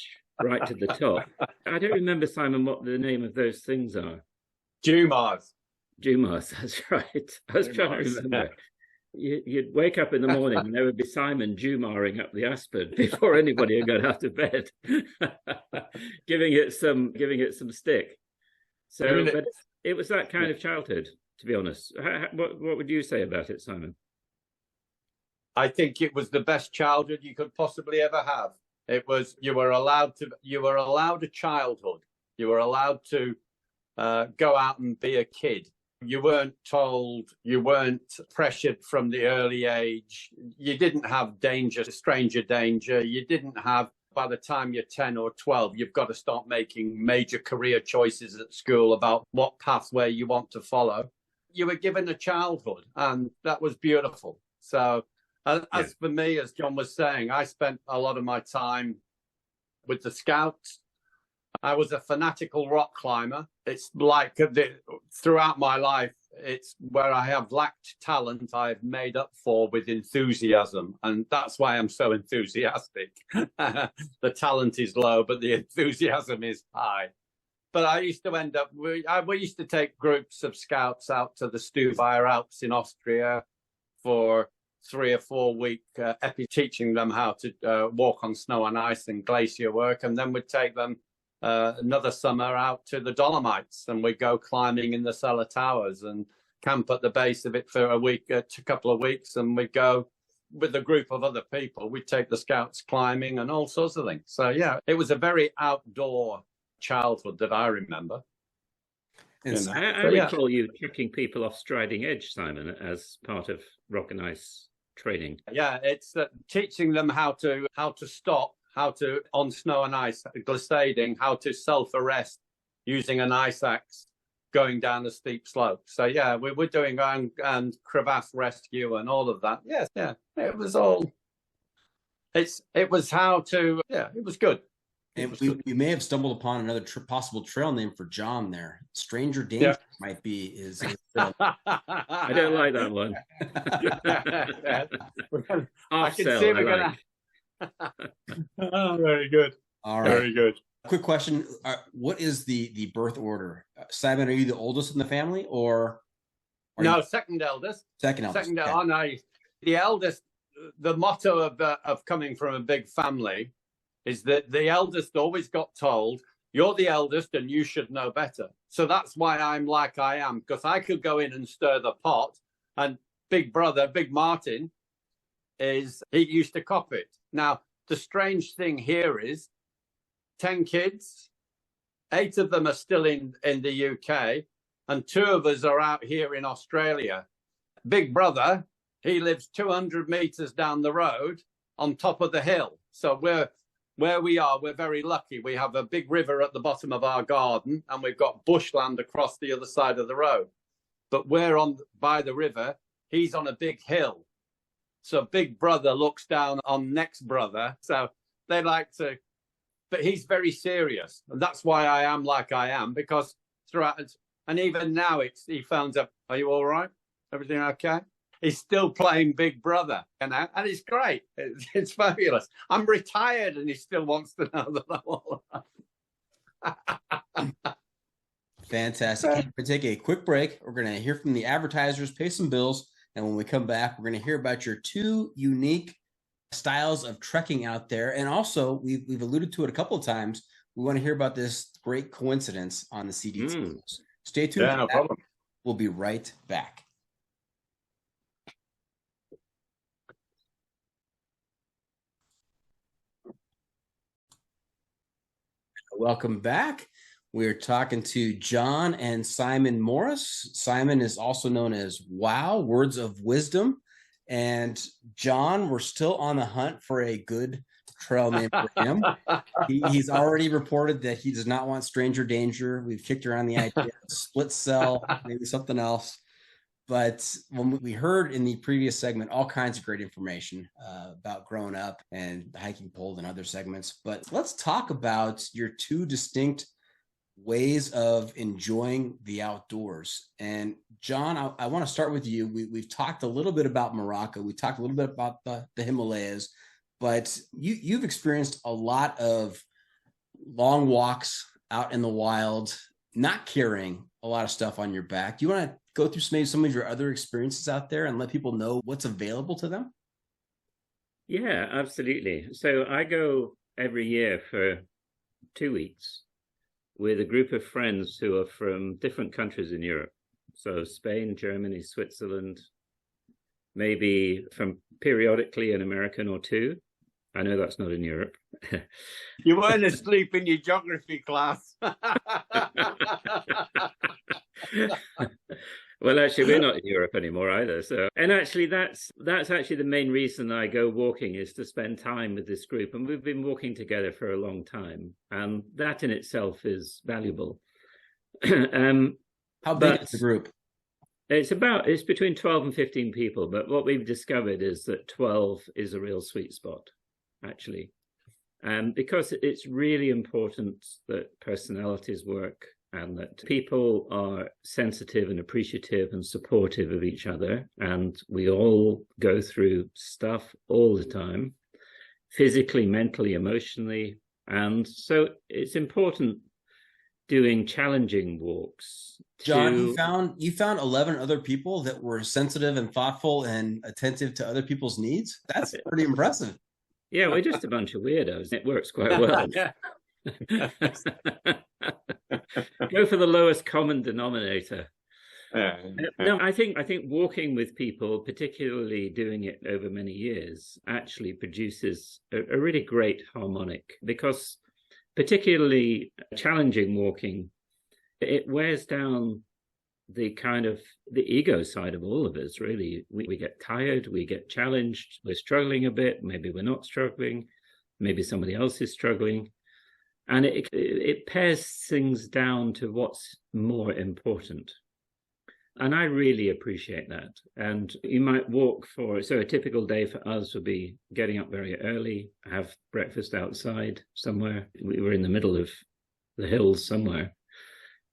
right to the top. I don't remember, Simon, what the name of those things are. Jumars, that's right. I was trying to remember. You'd wake up in the morning and there would be Simon Jumaring up the aspen before anybody had got out of bed, giving it some stick. So, but it was that kind of childhood, to be honest. What would you say about it, Simon? I think it was the best childhood you could possibly ever have. It was, you were allowed a childhood. You were allowed to go out and be a kid. You weren't told, you weren't pressured from the early age. You didn't have stranger danger. You didn't have, by the time you're 10 or 12, you've got to start making major career choices at school about what pathway you want to follow. You were given a childhood, and that was beautiful. So as for me, as John was saying, I spent a lot of my time with the Scouts. I was a fanatical rock climber. It's like throughout my life, it's where I have lacked talent, I've made up for with enthusiasm. And that's why I'm so enthusiastic. The talent is low, but the enthusiasm is high. But I used to we used to take groups of Scouts out to the Stubaier Alps in Austria for 3 or 4 week teaching them how to walk on snow and ice and glacier work. And then we'd take them another summer out to the Dolomites, and we'd go climbing in the cellar towers and camp at the base of it for a couple of weeks, and we'd go with a group of other people. We'd take the scouts climbing and all sorts of things. So yeah, it was a very outdoor childhood that I remember. I recall you tricking people off Striding Edge, Simon, as part of rock and ice training. Yeah, it's teaching them how to stop, how to, on snow and ice, glissading, how to self-arrest using an ice axe going down a steep slope. So yeah, we were doing and crevasse rescue and all of that. Yes, yeah, it was all. It was how to. Yeah, it was good. And we may have stumbled upon another possible trail name for John there. Stranger Danger might be his I don't like that one. I can see we're going to. Oh, very good. All right. Very good. Quick question. What is the birth order? Simon, are you the oldest in the family, or? No, second eldest. Second eldest. Second eldest. Oh, no. The eldest, the motto of coming from a big family is that the eldest always got told, you're the eldest and you should know better. So that's why I'm like I am, because I could go in and stir the pot, and big brother, Big Martin, he used to cop it. Now, the strange thing here is 10 kids, 8 of them are still in the UK, and 2 of us are out here in Australia. Big brother, he lives 200 meters down the road on top of the hill. So where we are, we're very lucky. We have a big river at the bottom of our garden, and we've got bushland across the other side of the road. But we're by the river. He's on a big hill. So big brother looks down on next brother. So they like to, but he's very serious. And that's why I am like I am, because throughout, and even now he phones up, are you all right? Everything okay? He's still playing Big Brother, and it's great. It's fabulous. I'm retired, and he still wants to know that I'm all right. Fantastic. We're going to take a quick break. We're going to hear from the advertisers, pay some bills, and when we come back, we're going to hear about your 2 unique styles of trekking out there. And also, we've alluded to it a couple of times. We want to hear about this great coincidence on the CDT. Stay tuned. Yeah, no problem. We'll be right back. Welcome back. We're talking to John and Simon Morris. Simon is also known as Wow, Words of Wisdom. And John, we're still on the hunt for a good trail name for him. He's already reported that he does not want Stranger Danger. We've kicked around the idea of Split Cell, maybe something else. But when we heard in the previous segment all kinds of great information about growing up and the hiking pole and other segments. But let's talk about your 2 distinct ways of enjoying the outdoors. And John, I want to start with you. We've talked a little bit about Morocco. We talked a little bit about the Himalayas, but you've experienced a lot of long walks out in the wild, not carrying a lot of stuff on your back. Do you want to go through maybe some of your other experiences out there and let people know what's available to them? Yeah, absolutely. So I go every year for 2 weeks with a group of friends who are from different countries in Europe. So Spain, Germany, Switzerland, maybe from periodically an American or 2. I know that's not in Europe. You weren't asleep in your geography class. Well, actually, we're not in Europe anymore either. So, and actually, that's actually the main reason I go walking, is to spend time with this group. And we've been walking together for a long time, and that in itself is valuable. How big is the group? It's between 12 and 15 people. But what we've discovered is that 12 is a real sweet spot, actually, because it's really important that personalities work, and that people are sensitive and appreciative and supportive of each other. And we all go through stuff all the time, physically, mentally, emotionally. And so it's important doing challenging walks. John, you found 11 other people that were sensitive and thoughtful and attentive to other people's needs? That's pretty impressive. Yeah, we're just a bunch of weirdos. It works quite well. Go for the lowest common denominator. No, I think walking with people, particularly doing it over many years, actually produces a really great harmonic, because particularly challenging walking, it wears down the kind of the ego side of all of us, really. We get tired, we get challenged, we're struggling a bit, maybe we're not struggling, maybe somebody else is struggling. And it pares things down to what's more important. And I really appreciate that. And you might walk so a typical day for us would be getting up very early, have breakfast outside somewhere. We were in the middle of the hills somewhere.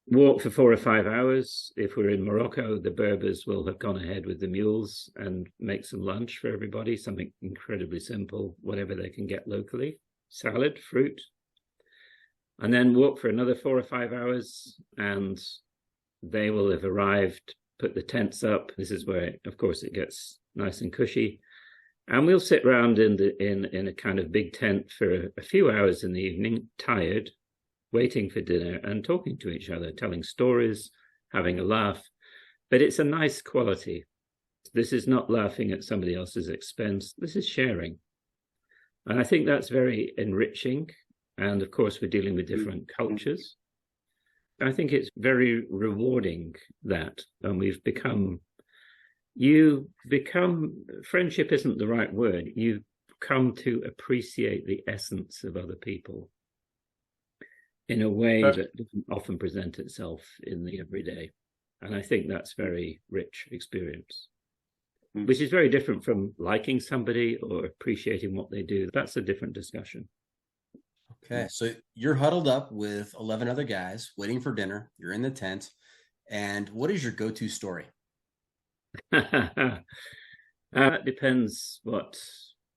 Walk for 4 or 5 hours. If we're in Morocco, the Berbers will have gone ahead with the mules and make some lunch for everybody, something incredibly simple, whatever they can get locally, salad, fruit. And then walk for another 4 or 5 hours, and they will have arrived, put the tents up. This is where, of course, it gets nice and cushy. And we'll sit around in a kind of big tent for a few hours in the evening, tired, waiting for dinner and talking to each other, telling stories, having a laugh. But it's a nice quality. This is not laughing at somebody else's expense. This is sharing. And I think that's very enriching. And of course, we're dealing with different cultures. I think it's very rewarding that. And friendship isn't the right word. You come to appreciate the essence of other people in a way that doesn't often present itself in the everyday. And I think that's very rich experience, which is very different from liking somebody or appreciating what they do. That's a different discussion. Okay, so you're huddled up with 11 other guys waiting for dinner. You're in the tent. And what is your go-to story? It depends what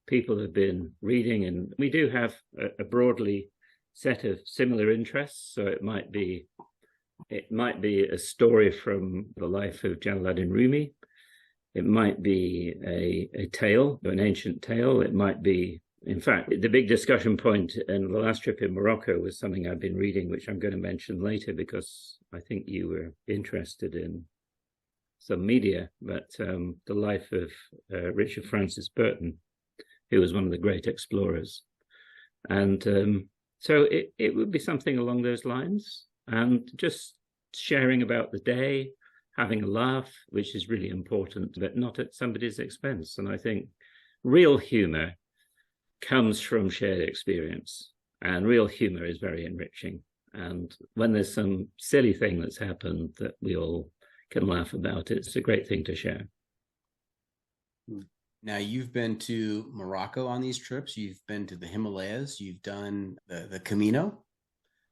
people have been reading. And we do have a broadly set of similar interests. So it might be a story from the life of Jalaluddin Rumi. It might be a tale, an ancient tale. It might be, in fact, the big discussion point in the last trip in Morocco was something I've been reading, which I'm going to mention later because I think you were interested in some media, but the life of Richard Francis Burton, who was one of the great explorers. And so it would be something along those lines, and just sharing about the day, having a laugh, which is really important, but not at somebody's expense. And I think real humor comes from shared experience, and real humor is very enriching. And when there's some silly thing that's happened that we all can laugh about, it's a great thing to share. Now, you've been to Morocco on these trips. You've been to the Himalayas. You've done the Camino.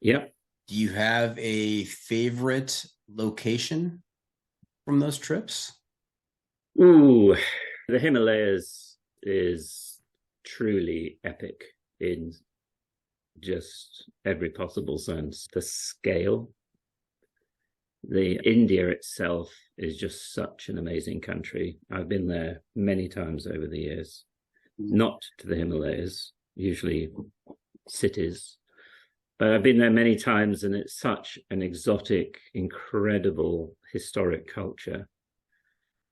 Yep. Do you have a favorite location from those trips? Ooh, the Himalayas is truly epic in just every possible sense. The scale, the India itself is just such an amazing country. I've been there many times over the years, not to the Himalayas, usually cities, but I've been there many times, and it's such an exotic, incredible, historic culture.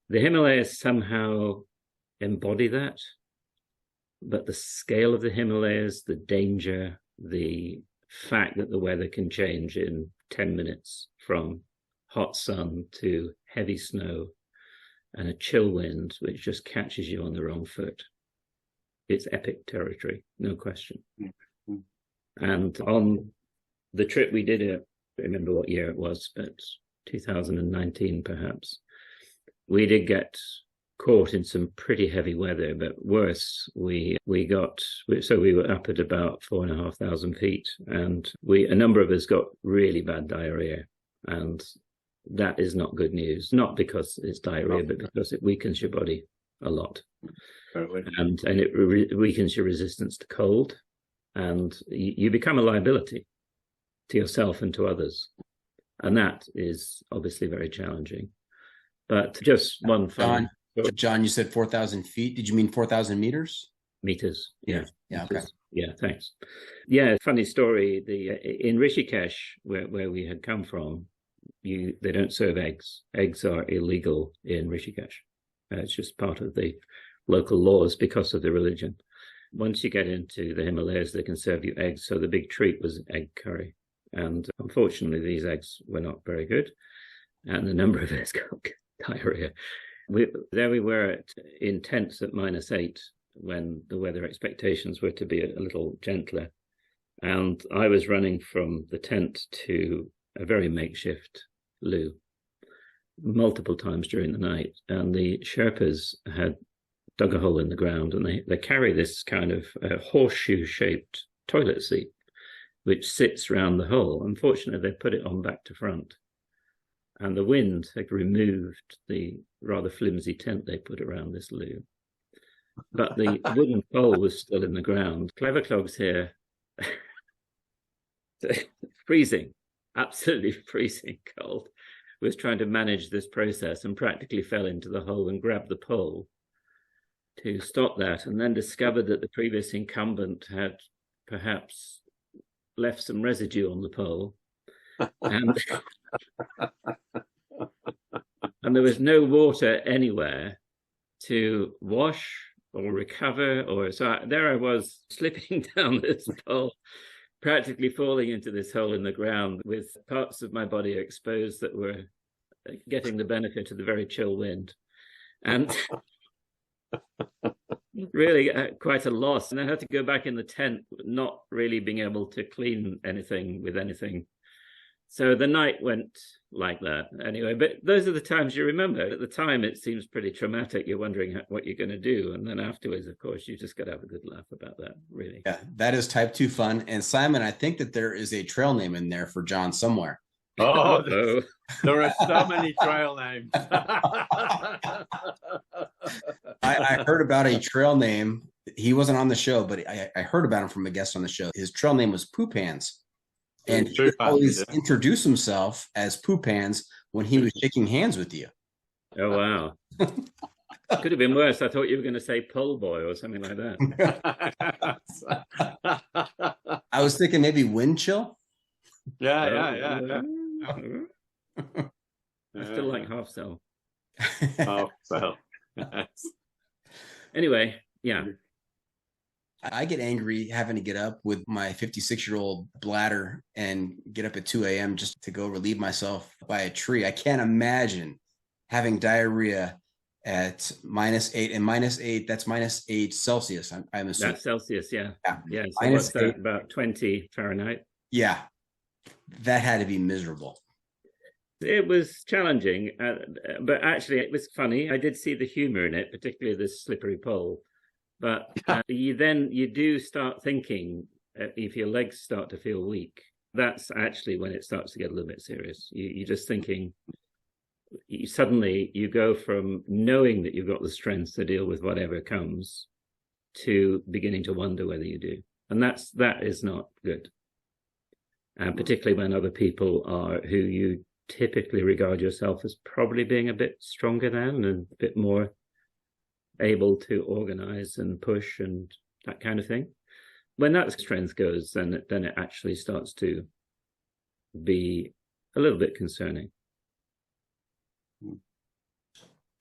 The Himalayas somehow embody that, but the scale of the Himalayas, the danger, the fact that the weather can change in 10 minutes from hot sun to heavy snow and a chill wind, which just catches you on the wrong foot. It's epic territory, no question. Mm-hmm. And on the trip we did, I remember what year it was, but 2019 perhaps, we did get caught in some pretty heavy weather, but worse, we were up at about 4,500 feet, and a number of us got really bad diarrhea, and that is not good news. Not because it's diarrhea, but because it weakens your body a lot, and it weakens your resistance to cold, and you become a liability to yourself and to others, and that is obviously very challenging. But just one fun. John, you said 4,000 feet. Did you mean 4,000 meters? Meters. Yeah. Yeah. Okay. Yeah, thanks. Yeah, funny story. In Rishikesh, where we had come from, they don't serve eggs. Eggs are illegal in Rishikesh. It's just part of the local laws because of the religion. Once you get into the Himalayas, they can serve you eggs. So the big treat was egg curry. And unfortunately, these eggs were not very good. And a number of us got diarrhea. There we were in tents at -8 when the weather expectations were to be a little gentler. And I was running from the tent to a very makeshift loo multiple times during the night. And the Sherpas had dug a hole in the ground, and they carry this kind of horseshoe-shaped toilet seat, which sits round the hole. Unfortunately, they put it on back to front. And the wind had removed the rather flimsy tent they put around this loo. But the wooden pole was still in the ground. Clever clogs here, freezing, absolutely freezing cold, was trying to manage this process and practically fell into the hole and grabbed the pole to stop that, and then discovered that the previous incumbent had perhaps left some residue on the pole. And, and there was no water anywhere to wash or recover, so there I was slipping down this pole, practically falling into this hole in the ground with parts of my body exposed that were getting the benefit of the very chill wind. And really quite a loss. And I had to go back in the tent, not really being able to clean anything with anything. So the night went like that anyway. But those are the times you remember. At the time, it seems pretty traumatic. You're wondering what you're going to do. And then afterwards, of course, you just got to have a good laugh about that, really. Yeah, that is type 2 fun. And Simon, I think that there is a trail name in there for John somewhere. Oh, there are so many trail names. I heard about a trail name. He wasn't on the show, but I heard about him from a guest on the show. His trail name was Poop Hands. And he always introduced himself as Poop Hands when he was shaking hands with you. Oh, wow. Could have been worse. I thought you were going to say Pole Boy or something like that. I was thinking maybe Wind Chill. Yeah. I still like Half Cell. Half Cell. Anyway, yeah. I get angry having to get up with my 56-year-old bladder and get up at 2 a.m. just to go relieve myself by a tree. I can't imagine having diarrhea at -8, and -8, that's -8 Celsius. I'm assuming. That's Celsius, yeah. Yeah, so -8. what's that, about 20 Fahrenheit? Yeah, that had to be miserable. It was challenging, but actually it was funny. I did see the humor in it, particularly this slippery pole. But you do start thinking, if your legs start to feel weak, that's actually when it starts to get a little bit serious. You're just thinking, suddenly you go from knowing that you've got the strength to deal with whatever comes to beginning to wonder whether you do. And that is not good. And particularly when other people are who you typically regard yourself as probably being a bit stronger than and a bit more able to organize and push and that kind of thing. When that strength goes, then it actually starts to be a little bit concerning.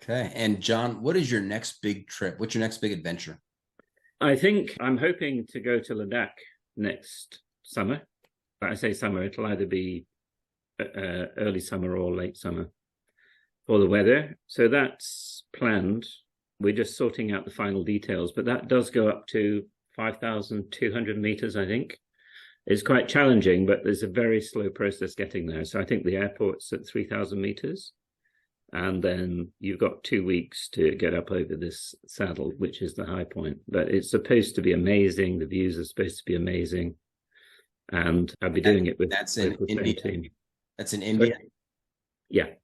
Okay. And John, what is your next big trip? What's your next big adventure? I think I'm hoping to go to Ladakh next summer. I say summer, it'll either be early summer or late summer for the weather. So that's planned. We're just sorting out the final details, but that does go up to 5,200 meters, I think. It's quite challenging, but there's a very slow process getting there. So I think the airport's at 3,000 meters. And then you've got 2 weeks to get up over this saddle, which is the high point. But it's supposed to be amazing. The views are supposed to be amazing. And I'll be doing it with that's in India. Team. That's in India. Yeah.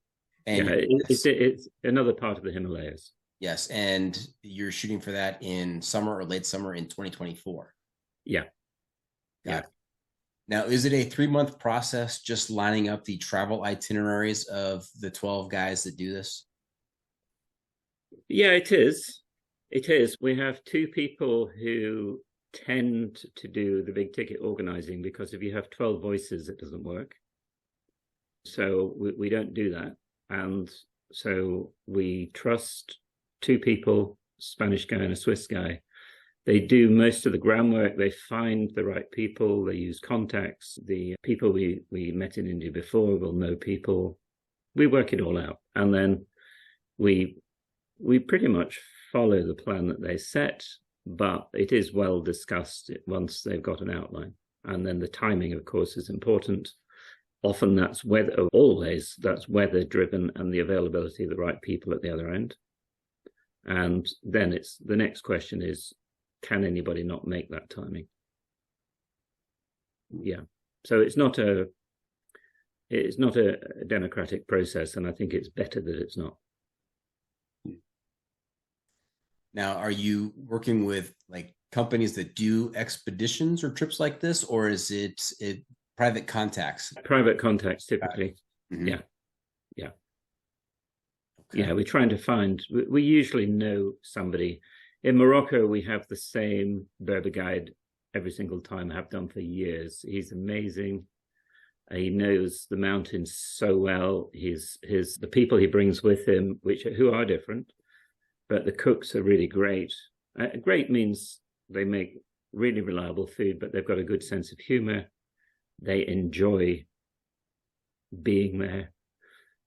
And yeah, it's another part of the Himalayas. Yes, and you're shooting for that in summer or late summer in 2024. Yeah. Yeah. Now, is it a 3-month process just lining up the travel itineraries of the 12 guys that do this? Yeah, it is. It is. We have 2 people who tend to do the big ticket organizing, because if you have 12 voices, it doesn't work. So we don't do that. And so we trust two people, Spanish guy and a Swiss guy. They do most of the groundwork. They find the right people. They use contacts. The people we met in India before will know people. We work it all out. And then we pretty much follow the plan that they set, but it is well discussed once they've got an outline. And then the timing, of course, is important. Often that's weather, always that's weather driven, and the availability of the right people at the other end. And then it's the next question is, can anybody not make that timing? Yeah. So it's not a democratic process, and I think it's better that it's not. Now, are you working with like companies that do expeditions or trips like this, or is it private contacts? Private contacts, typically. Mm-hmm. Yeah. Okay. Yeah, we're trying to find, we usually know somebody. In Morocco, we have the same Berber guide every single time, have done for years. He's amazing. He knows the mountains so well. The people he brings with him, who are different, but the cooks are really great. Great means they make really reliable food, but they've got a good sense of humor. They enjoy being there.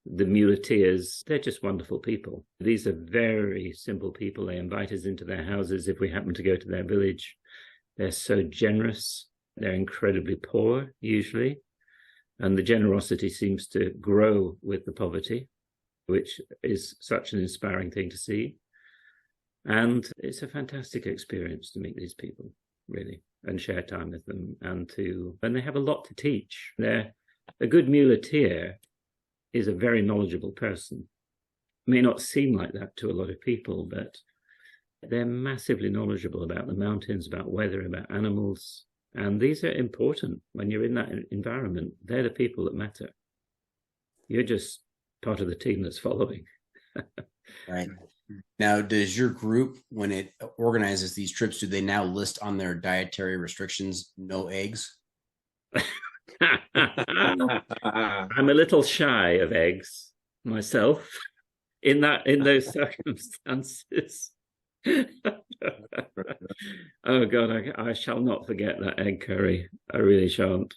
The muleteers, they're just wonderful people. These are very simple people. They invite us into their houses if we happen to go to their village. They're so generous. They're incredibly poor, usually. And the generosity seems to grow with the poverty, which is such an inspiring thing to see. And it's a fantastic experience to meet these people, really, and share time with them. And they have a lot to teach. A good muleteer is a very knowledgeable person. May not seem like that to a lot of people, but they're massively knowledgeable about the mountains, about weather, about animals. And these are important when you're in that environment. They're the people that matter. You're just part of the team that's following. Right. Now, does your group, when it organizes these trips, do they now list on their dietary restrictions, no eggs? I'm a little shy of eggs myself in those circumstances. Oh God, I shall not forget that egg curry. I really shan't.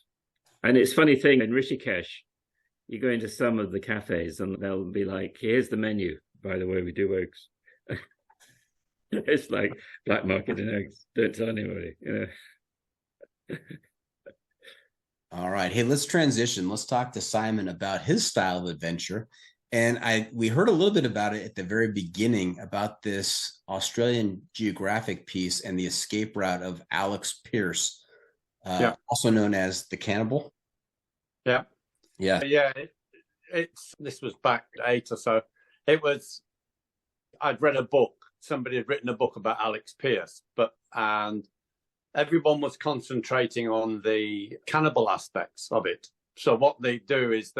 And it's a funny thing, in Rishikesh, you go into some of the cafes and they'll be like, here's the menu. By the way, we do eggs. It's like black marketing eggs. Don't tell anybody, All right. Hey, let's transition. Let's talk to Simon about his style of adventure. And we heard a little bit about it at the very beginning about this Australian geographic piece and the escape route of Alex Pierce, also known as the Cannibal. Yeah. This was back 8 or so. I'd read a book. Somebody had written a book about Alex Pierce, and everyone was concentrating on the cannibal aspects of it. So what they do is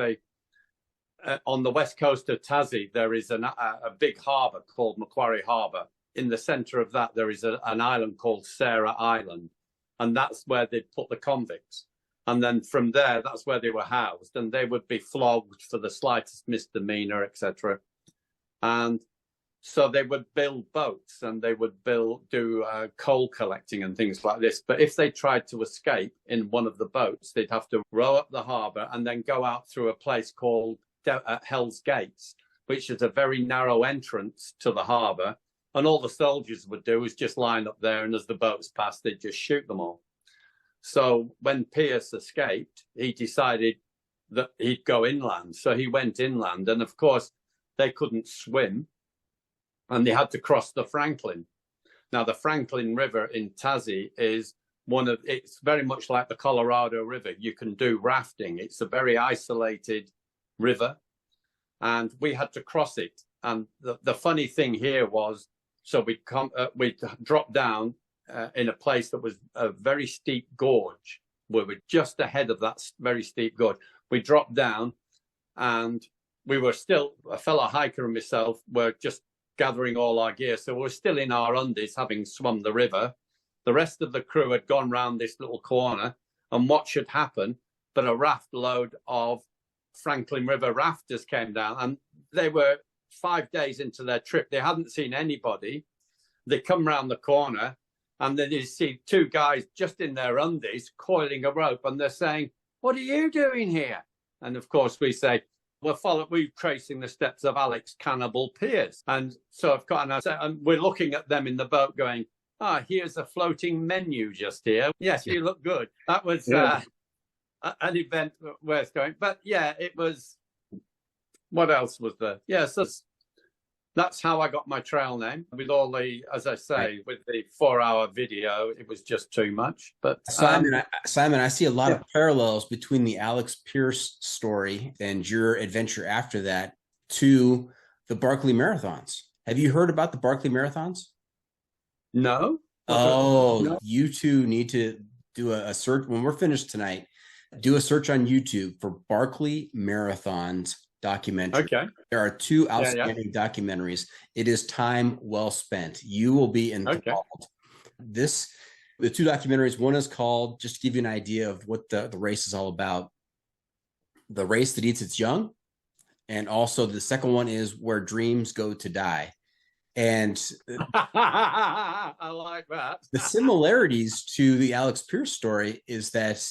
on the west coast of Tazzie, there is a big harbour called Macquarie Harbour. In the centre of that, there is an island called Sarah Island, and that's where they'd put the convicts. And then from there, that's where they were housed, and they would be flogged for the slightest misdemeanour, etc. And so they would build boats, and they would do coal collecting and things like this. But if they tried to escape in one of the boats, they'd have to row up the harbour and then go out through a place called Hell's Gates, which is a very narrow entrance to the harbour. And all the soldiers would do is just line up there, and as the boats passed, they'd just shoot them all. So when Pierce escaped, he decided that he'd go inland. So he went inland, and of course, they couldn't swim, and they had to cross the Franklin. Now, the Franklin River in Tazzie is it's very much like the Colorado River. You can do rafting. It's a very isolated river, and we had to cross it. And the funny thing here was, so we dropped down in a place that was a very steep gorge. We were just ahead of that very steep gorge. We dropped down, and we were still, a fellow hiker and myself were just gathering all our gear. So we're still in our undies, having swum the river, The rest of the crew had gone round this little corner, and what should happen? But a raft load of Franklin River rafters came down, and they were 5 days into their trip. They hadn't seen anybody. They come round the corner, and then you see two guys just in their undies coiling a rope, and they're saying, "What are you doing here?" And of course we say, we're tracing the steps of Alex Cannibal Pierce. And so I've got, and we're looking at them in the boat going, here's a floating menu just here. Yes, you look good. That was an event worth going. But yeah, it was, what else was there? Yes, that's how I got my trail name. With all the, as I say, with the 4-hour video, it was just too much. But Simon, I see a lot of parallels between the Alex Pierce story and your adventure after that to the Barkley marathons. Have you heard about the Barkley marathons? No. No. You two need to do a search when we're finished tonight. Do a search on YouTube for Barkley marathons documentary. Okay. There are two outstanding documentaries. It is time well spent. You will be enthralled. Okay. The two documentaries, one is called, just to give you an idea of what the race is all about, The Race That Eats Its Young. And also the second one is Where Dreams Go to Die. And I like that. The similarities to the Alex Pierce story is that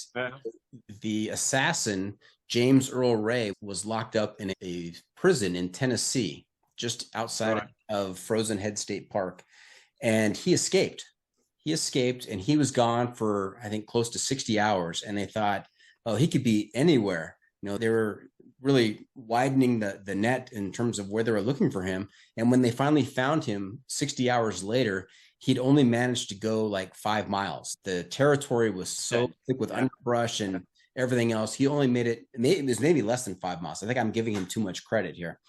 the assassin, James Earl Ray, was locked up in a prison in Tennessee, just outside of Frozen Head State Park. And he escaped. And he was gone for, I think, close to 60 hours. And they thought, oh, he could be anywhere. They were really widening the net in terms of where they were looking for him. And when they finally found him 60 hours later, he'd only managed to go like 5 miles. The territory was so thick with underbrush and everything else. He only made it, it was maybe less than 5 miles. I think I'm giving him too much credit here.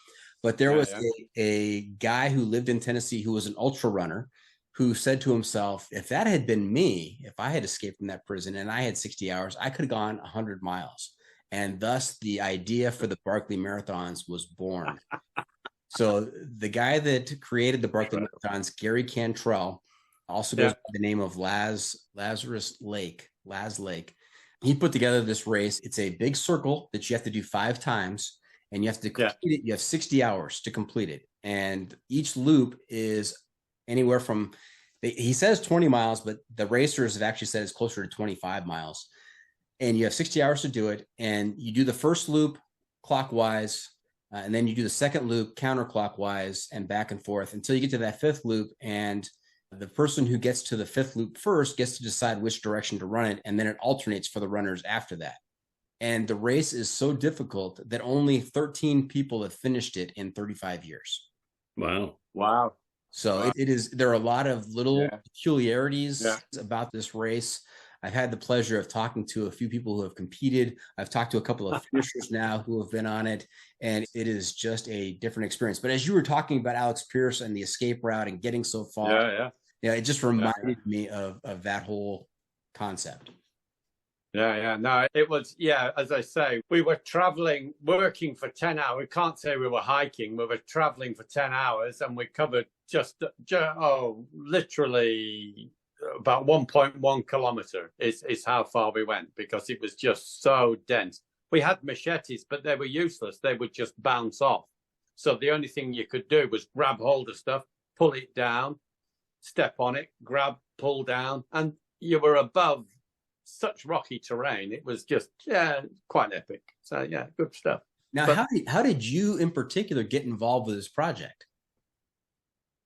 But there was a guy who lived in Tennessee who was an ultra runner who said to himself, if that had been me, if I had escaped from that prison and I had 60 hours, I could have gone 100 miles. And thus the idea for the Barkley marathons was born. So the guy that created the Barkley marathons, Gary Cantrell, also goes by the name of Laz Lake. He put together this race. It's a big circle that you have to do 5 times, and you have to complete it. You have 60 hours to complete it. And each loop is anywhere from, he says 20 miles, but the racers have actually said it's closer to 25 miles. And you have 60 hours to do it. And you do the first loop clockwise, and then you do the second loop counterclockwise and back and forth until you get to that 5th loop. And the person who gets to the 5th loop first gets to decide which direction to run it. And then it alternates for the runners after that. And the race is so difficult that only 13 people have finished it in 35 years. Wow. So there are a lot of little peculiarities about this race. I've had the pleasure of talking to a few people who have competed. I've talked to a couple of finishers now who have been on it, and it is just a different experience. But as you were talking about Alex Pierce and the escape route and getting so far, it just reminded me of that whole concept. No, it was, as I say, we were traveling, working for 10 hours. We can't say we were hiking. We were traveling for 10 hours, and we covered literally about 1.1 kilometer is how far we went, because it was just so dense. We had machetes, but they were useless. They would just bounce off. So the only thing you could do was grab hold of stuff, pull it down, step on it, grab, pull down, and you were above such rocky terrain. It was just, quite epic. So good stuff. Now, how did you in particular get involved with this project?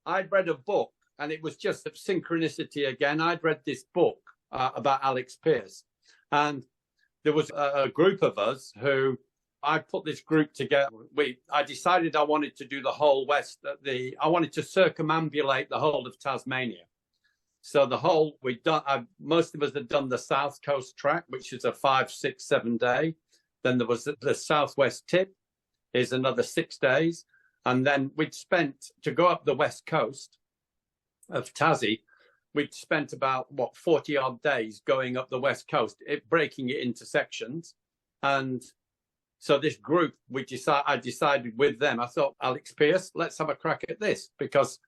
I'd read a book, and it was just synchronicity again. I'd read this book about Alex Pierce, and there was a group of us who, I put this group together. I decided I wanted to do the whole I wanted to circumambulate the whole of Tasmania. So most of us had done the South Coast track, which is a 5, 6, 7 day. Then there was the Southwest tip, is another 6 days. And then we'd spent, to go up the West Coast of Tazzie, we'd spent about 40 odd days going up the West Coast, breaking it into sections. And so this group, I decided with them, I thought, Alex Pierce, let's have a crack at this, because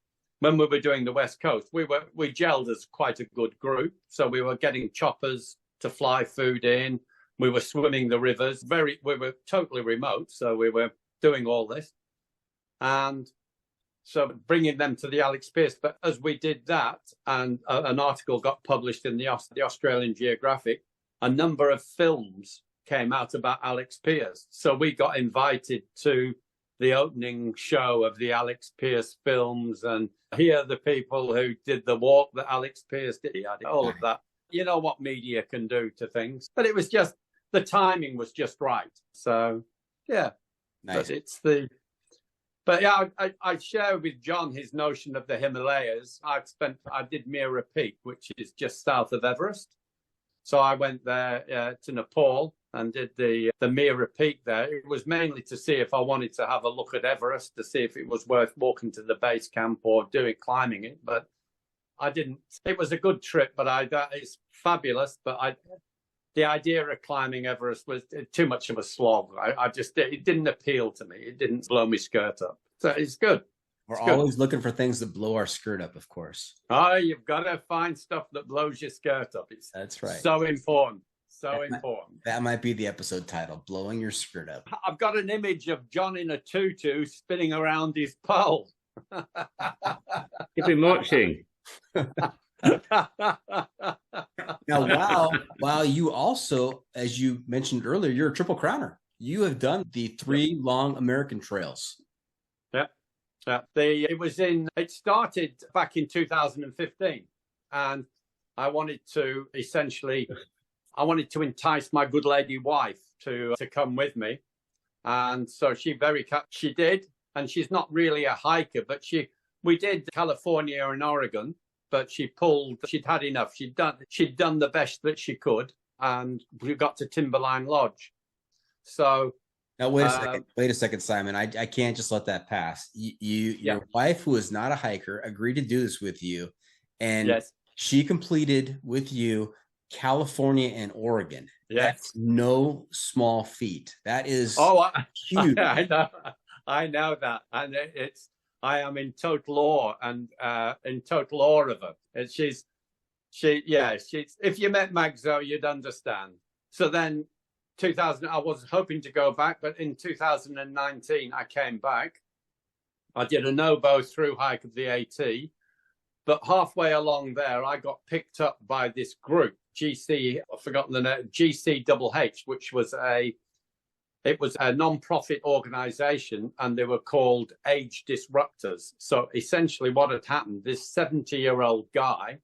when we were doing the West Coast, we gelled as quite a good group. So we were getting choppers to fly food in. We were swimming the rivers. We were totally remote, so we were doing all this. And so bringing them to the Alex Pierce. But as we did that, and an article got published in the Australian Geographic, a number of films came out about Alex Pierce. So we got invited to the opening show of the Alex Pierce films and hear the people who did the walk that Alex Pierce did. He had all of that. You know what media can do to things. But it was just, the timing was just right. So, yeah. Nice. But yeah, I share with John his notion of the Himalayas. I did Mira Peak, which is just south of Everest. So I went there to Nepal and did the Mira Peak there. It was mainly to see if I wanted to have a look at Everest, to see if it was worth walking to the base camp or climbing it. But I didn't. It was a good trip, but it's fabulous. But the idea of climbing Everest was too much of a slog. It didn't appeal to me. It didn't blow my skirt up. So it's good. We're always looking for things that blow our skirt up, of course. Oh, you've got to find stuff that blows your skirt up. That's right. So important. So important. That might be the episode title, Blowing Your Skirt Up. I've got an image of John in a tutu spinning around his pole. You've been watching. Now, wow, you also, as you mentioned earlier, you're a triple crowner. You have done the 3 long American trails. Yeah. It started back in 2015, and I wanted to entice my good lady wife to come with me. And so she did, and she's not really a hiker, but we did California and Oregon. But she'd had enough. She'd done the best that she could, and we got to Timberline Lodge. So now wait a second, Simon. I can't just let that pass. Your wife, who is not a hiker, agreed to do this with you, and yes, she completed with you California and Oregon. Yes. That's no small feat. That is huge. I know that, and I am in total awe of her. And she's if you met Magzo, you'd understand. So then 2000, I was hoping to go back, but in 2019, I came back. I did a no-bow through hike of the AT, but halfway along there, I got picked up by this group, I've forgotten the name, GCHH, which was it was a non-profit organization, and they were called Age Disruptors. So essentially what had happened, this 70-year-old guy,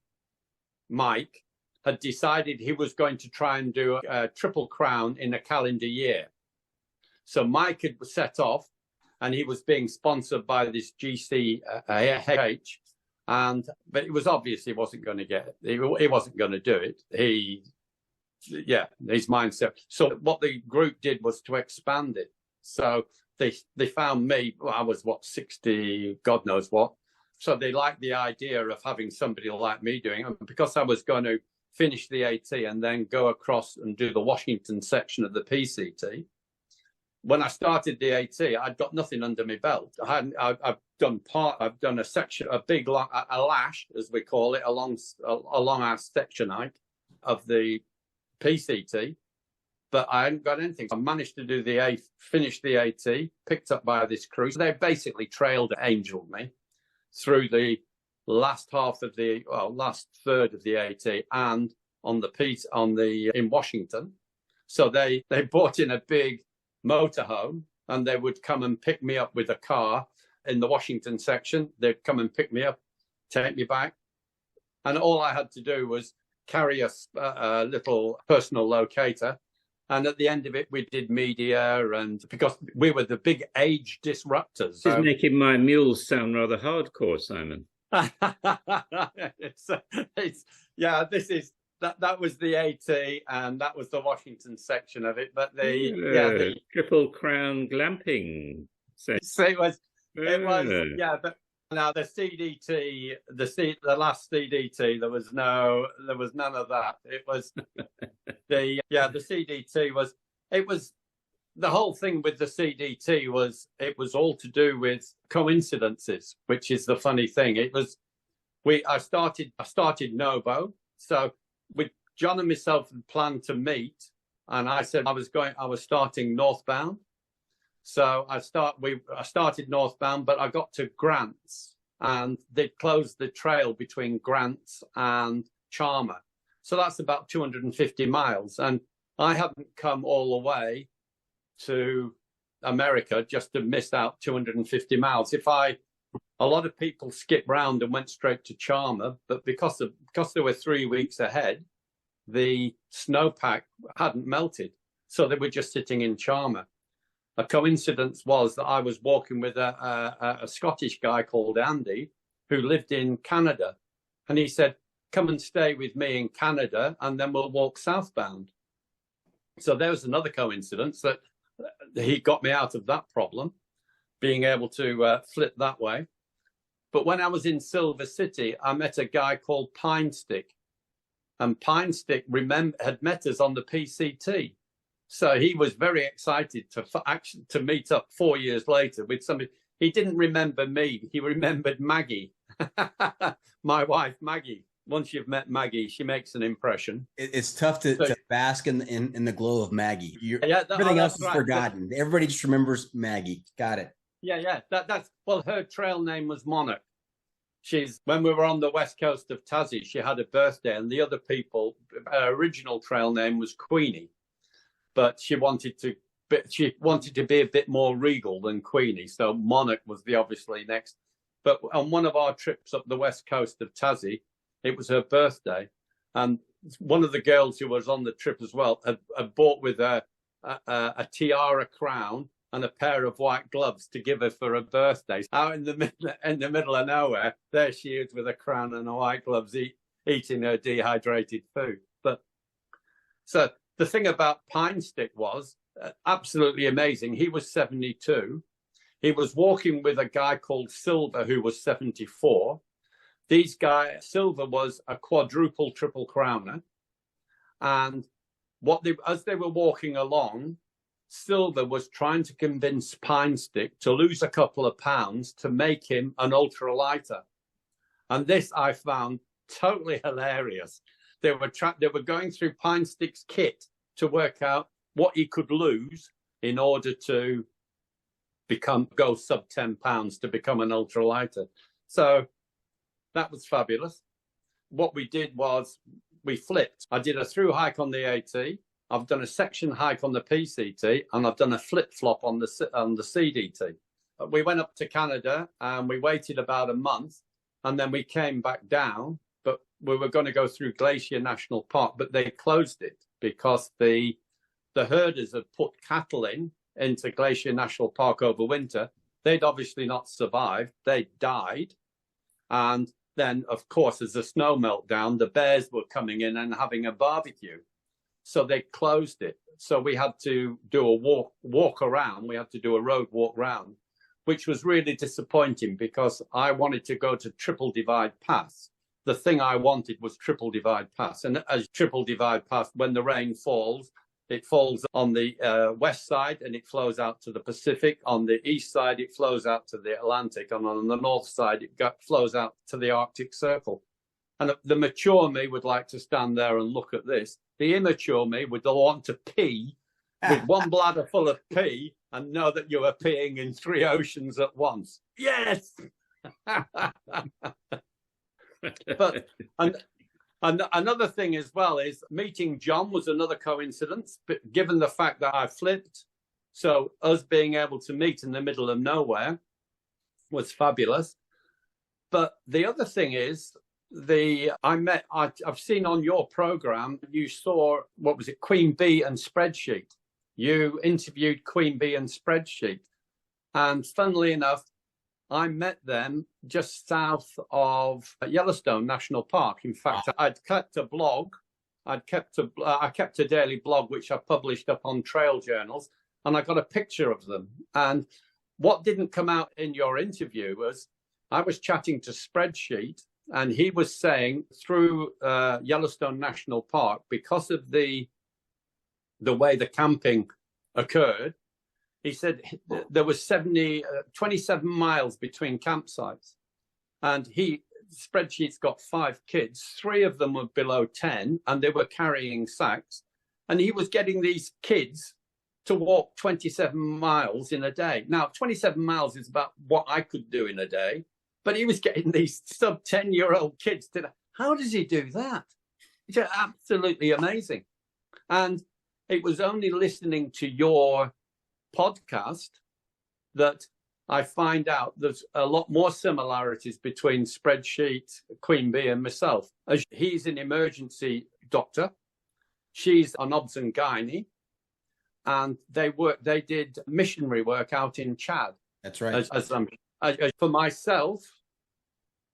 Mike, had decided he was going to try and do a triple crown in a calendar year. So Mike had set off, and he was being sponsored by this GCHH, but it was obvious he wasn't going to get it. He wasn't going to do it. His mindset. So what the group did was to expand it. So they found me. Well, I was 60, God knows what. So they liked the idea of having somebody like me doing it, because I was going to finish the AT and then go across and do the Washington section of the PCT. When I started the AT, I'd got nothing under my belt. I've done a section, a lash, as we call it, along our section hike of the PCT, but I hadn't got anything. I managed to do finish the AT, picked up by this crew. So they basically angeled me through the last third of the AT and in Washington. So they brought in a big motorhome, and they would come and pick me up with a car in the Washington section. They'd come and pick me up, take me back, and all I had to do was carry a little personal locator, and at the end of it we did media, and because we were the big age disruptors. This is making my mules sound rather hardcore, Simon. That was the AT, and that was the Washington section of it. But the Triple Crown glamping. So it was but now the CDT, the last CDT, there was none of that. It was the CDT was the whole thing with the CDT was, it was all to do with coincidences, which is the funny thing. It was, I started Novo. So with John and myself had planned to meet, and I said I was starting northbound. So I started northbound, but I got to Grants, and they closed the trail between Grants and Charmer. So that's about 250 miles. And I hadn't come all the way to America just to miss out 250 miles. A lot of people skipped round and went straight to Charmer, but because they were 3 weeks ahead, the snowpack hadn't melted. So they were just sitting in Charmer. A coincidence was that I was walking with a Scottish guy called Andy who lived in Canada. And he said, come and stay with me in Canada and then we'll walk southbound. So there was another coincidence that he got me out of that problem, being able to flip that way. But when I was in Silver City, I met a guy called Pine Stick. And Pine Stick had met us on the PCT. So he was very excited to meet up 4 years later with somebody. He didn't remember me. He remembered Maggie, my wife, Maggie. Once you've met Maggie, she makes an impression. It's tough to bask in the glow of Maggie. Everything else is right. Forgotten. Everybody just remembers Maggie. Got it. Yeah. Well, her trail name was Monarch. When we were on the west coast of Tazzie, she had a birthday, and the other people, her original trail name was Queenie. But she wanted to be a bit more regal than Queenie, so Monarch was the obviously next. But on one of our trips up the west coast of Tazzie, it was her birthday, and one of the girls who was on the trip as well had bought with her a tiara crown and a pair of white gloves to give her for her birthday. Out in the middle of nowhere, there she is with a crown and a white gloves, eating her dehydrated food. But so. The thing about Pine Stick was absolutely amazing. He was 72. He was walking with a guy called Silver, who was 74. Silver was a quadruple triple crowner. And as they were walking along, Silver was trying to convince Pine Stick to lose a couple of pounds to make him an ultralighter. And this I found totally hilarious. They were going through Pine Stick's kit to work out what he could lose in order to go sub 10 pounds to become an ultralighter. So that was fabulous. What we did was we flipped. I did a through hike on the AT. I've done a section hike on the PCT, and I've done a flip flop on the CDT. We went up to Canada and we waited about a month, and then we came back down. But we were going to go through Glacier National Park, but they closed it because the herders had put cattle into Glacier National Park over winter. They'd obviously not survived. They died. And then, of course, as the snow melted down, the bears were coming in and having a barbecue. So they closed it. So we had to do a walk around. We had to do a road walk round, which was really disappointing because I wanted to go to Triple Divide Pass. The thing I wanted was Triple Divide Pass. And as Triple Divide Pass, when the rain falls, it falls on the west side and it flows out to the Pacific. On the east side, it flows out to the Atlantic. And on the north side, it flows out to the Arctic Circle. And the mature me would like to stand there and look at this. The immature me would want to pee with one bladder full of pee and know that you are peeing in 3 oceans at once. Yes! But and another thing as well is meeting John was another coincidence, but given the fact that I flipped, so us being able to meet in the middle of nowhere was fabulous. But the other thing is I've seen on your program, you saw, what was it, Queen Bee and Spreadsheet. You interviewed Queen Bee and Spreadsheet. And funnily enough, I met them just south of Yellowstone National Park. In fact, I'd kept a blog. I kept a daily blog, which I published up on Trail Journals, and I got a picture of them. And what didn't come out in your interview was I was chatting to Spreadsheet, and he was saying through Yellowstone National Park, because of the way the camping occurred, He said there was 27 miles between campsites. And Spreadsheet's got 5 kids. 3 of them were below 10 and they were carrying sacks. And he was getting these kids to walk 27 miles in a day. Now, 27 miles is about what I could do in a day, but he was getting these sub 10-year-old kids to. How does he do that? It's absolutely amazing. And it was only listening to your podcast that I find out there's a lot more similarities between Spreadsheet, Queen Bee, and myself. As he's an emergency doctor, she's an obs and gynae, and they did missionary work out in Chad. That's right. For myself,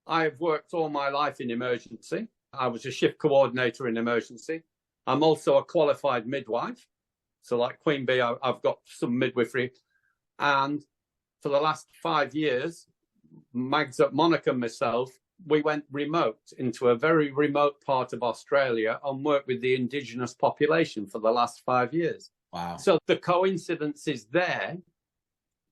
I've worked all my life in emergency. I was a shift coordinator in emergency. I'm also a qualified midwife. So like Queen Bee, I've got some midwifery. And for the last 5 years, Monica and myself, we went remote into a very remote part of Australia and worked with the indigenous population for the last 5 years. Wow. So the coincidence is there.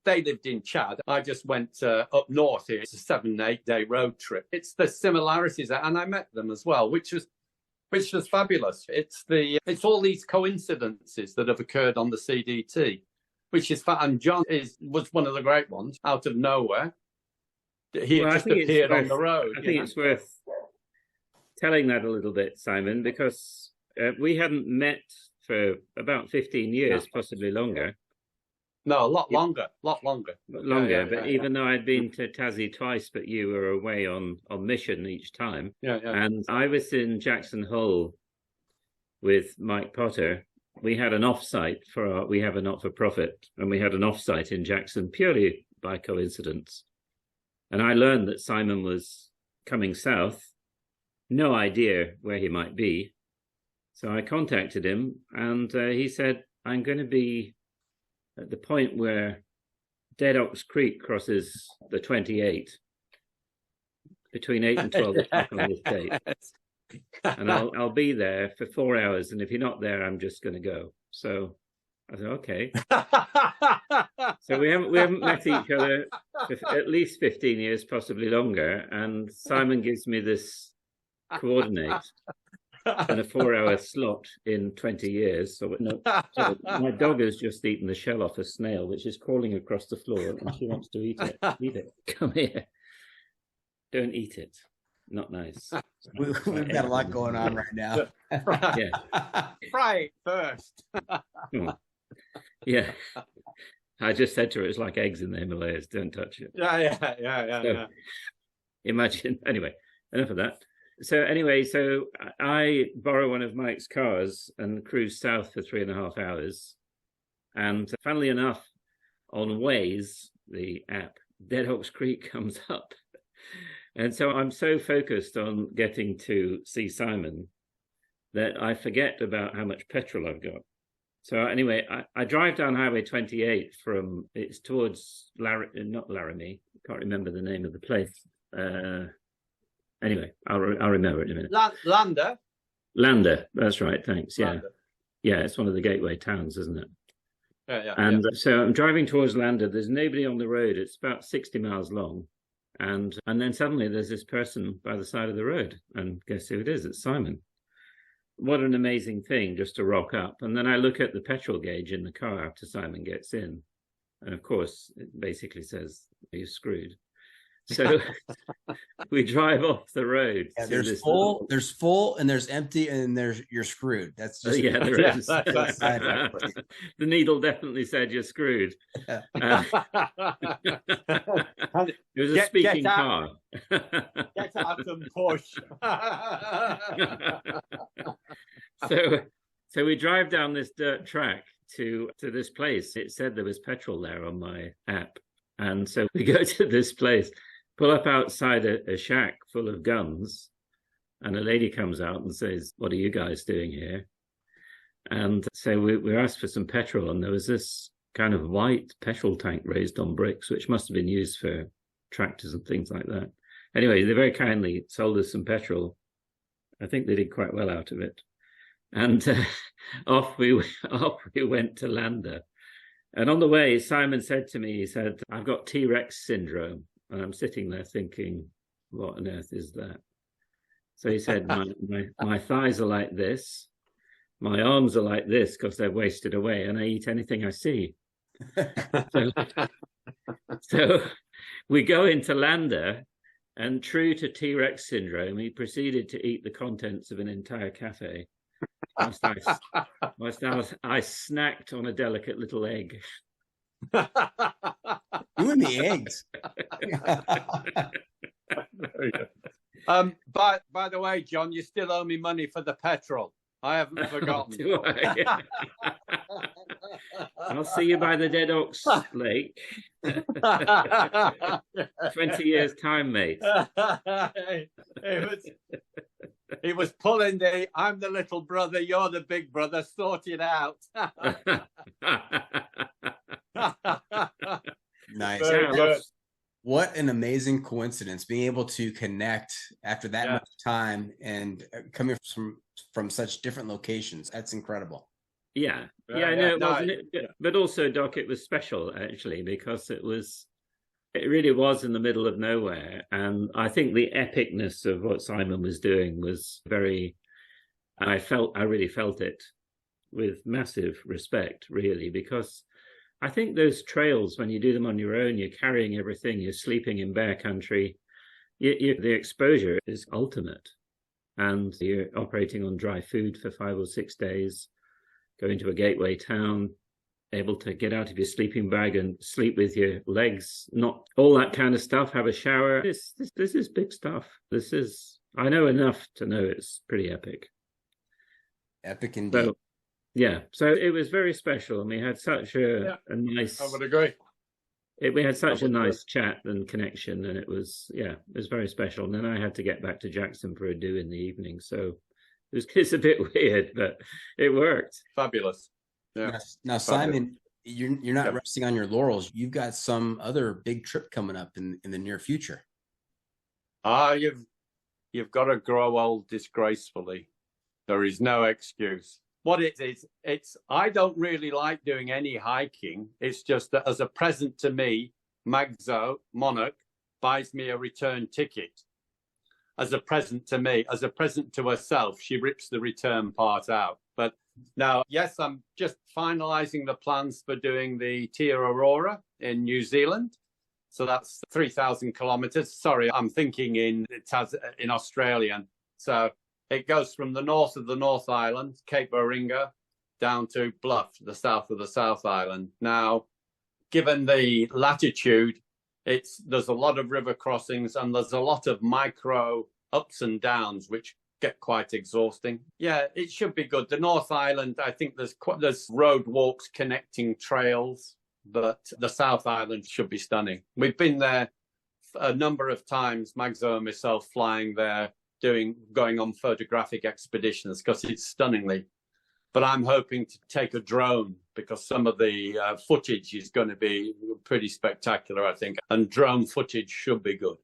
They lived in Chad. I just went up north here. It's a 7-8 day road trip. It's the similarities, and I met them as well, which was fabulous. It's all these coincidences that have occurred on the CDT, which is fun. And John was one of the great ones out of nowhere. He just appeared on the road. I think it's worth telling that a little bit, Simon, because we hadn't met for about 15 years, possibly longer. No, a lot longer. But even though I'd been to Tazzie twice, but you were away on mission each time. Yeah. And I was in Jackson Hole with Mike Potter. We had an offsite we have a not-for-profit, and we had an offsite in Jackson purely by coincidence. And I learned that Simon was coming south, no idea where he might be. So I contacted him, and he said, I'm going to be at the point where Dead Ox Creek crosses the 28, between 8 and 12 o'clock on this date. And I'll be there for 4 hours, and if you're not there, I'm just going to go. So I said, okay. So we haven't met each other for at least 15 years, possibly longer. And Simon gives me this coordinate and a 4-hour slot in 20 years. So my dog has just eaten the shell off a snail, which is crawling across the floor, and she wants to eat it. Eat it. Come here. Don't eat it. Not nice. We've got a lot going on right now. Yeah. Fry it first. Yeah. I just said to her, it's like eggs in the Himalayas. Don't touch it. Yeah. Imagine. Anyway, enough of that. So I borrow one of Mike's cars and cruise south for 3.5 hours. And funnily enough, on Waze, the app, Dead Ox Creek comes up. And so I'm so focused on getting to see Simon that I forget about how much petrol I've got. So anyway, I drive down Highway 28 it's towards not Laramie. I can't remember the name of the place. Anyway, I'll remember it in a minute. Lander, that's right, thanks, yeah. Lander. Yeah, it's one of the gateway towns, isn't it? Yeah. So I'm driving towards Lander. There's nobody on the road. It's about 60 miles long. And then suddenly there's this person by the side of the road. And guess who it is? It's Simon. What an amazing thing just to rock up. And then I look at the petrol gauge in the car after Simon gets in. And of course, it basically says, you're screwed. So we drive off the road. Yeah, there's full, and there's empty, and you're screwed. That's just there is. The needle definitely said you're screwed. It was a speaking car. Get out and push. So we drive down this dirt track to this place. It said there was petrol there on my app. And so we go to this place, pull up outside a shack full of guns, and a lady comes out and says, what are you guys doing here? And so we asked for some petrol, and there was this kind of white petrol tank raised on bricks, which must have been used for tractors and things like that. Anyway, they very kindly sold us some petrol. I think they did quite well out of it. And off we went to Lander. And on the way, Simon said to me, he said, I've got T-Rex syndrome. And I'm sitting there thinking, what on earth is that? So he said, my thighs are like this. My arms are like this because they're wasted away, and I eat anything I see. So we go into Lander, and true to T-Rex syndrome, he proceeded to eat the contents of an entire cafe. Whilst I snacked on a delicate little egg. You and the eggs. By the way, John, you still owe me money for the petrol. I haven't forgotten. Do I? I'll see you by the Dead Oaks Lake. 20 years time, mate. He was pulling the I'm the little brother, you're the big brother, sort it out. Nice. What an amazing coincidence, being able to connect after that much time and coming from such different locations. That's incredible. Yeah. But also, Doc, it was special actually, because it really was in the middle of nowhere. And I think the epicness of what Simon was doing was I really felt it with massive respect, really, because I think those trails, when you do them on your own, you're carrying everything, you're sleeping in bear country, the exposure is ultimate. And you're operating on dry food for 5 or 6 days, going to a gateway town, able to get out of your sleeping bag and sleep with your legs, not all that kind of stuff, have a shower. This is big stuff. I know enough to know it's pretty epic. Epic indeed. So it was very special, and we had such a nice... I would agree. We had such a nice chat and connection, and it was very special. And then I had to get back to Jackson for a do in the evening, so it's a bit weird, but it worked. Fabulous. Yeah. Now, Simon, you're not resting on your laurels. You've got some other big trip coming up in the near future. You've got to grow old disgracefully. There is no excuse. What it is, I don't really like doing any hiking. It's just that as a present to me, Magzo, Monarch, buys me a return ticket. As a present to me, as a present to herself, she rips the return part out. But now, yes, I'm just finalising the plans for doing the Tia Aurora in New Zealand. So that's 3,000 kilometres. Sorry, I'm thinking in Australian. So it goes from the north of the North Island, Cape Warringa, down to Bluff, the south of the South Island. Now, given the latitude, there's a lot of river crossings and there's a lot of micro ups and downs, which get quite exhausting. Yeah, it should be good. The North Island, I think there's road walks connecting trails, but the South Island should be stunning. We've been there a number of times, Magzo and myself, flying there, going on photographic expeditions because it's stunningly. But I'm hoping to take a drone because some of the footage is going to be pretty spectacular, I think. And drone footage should be good.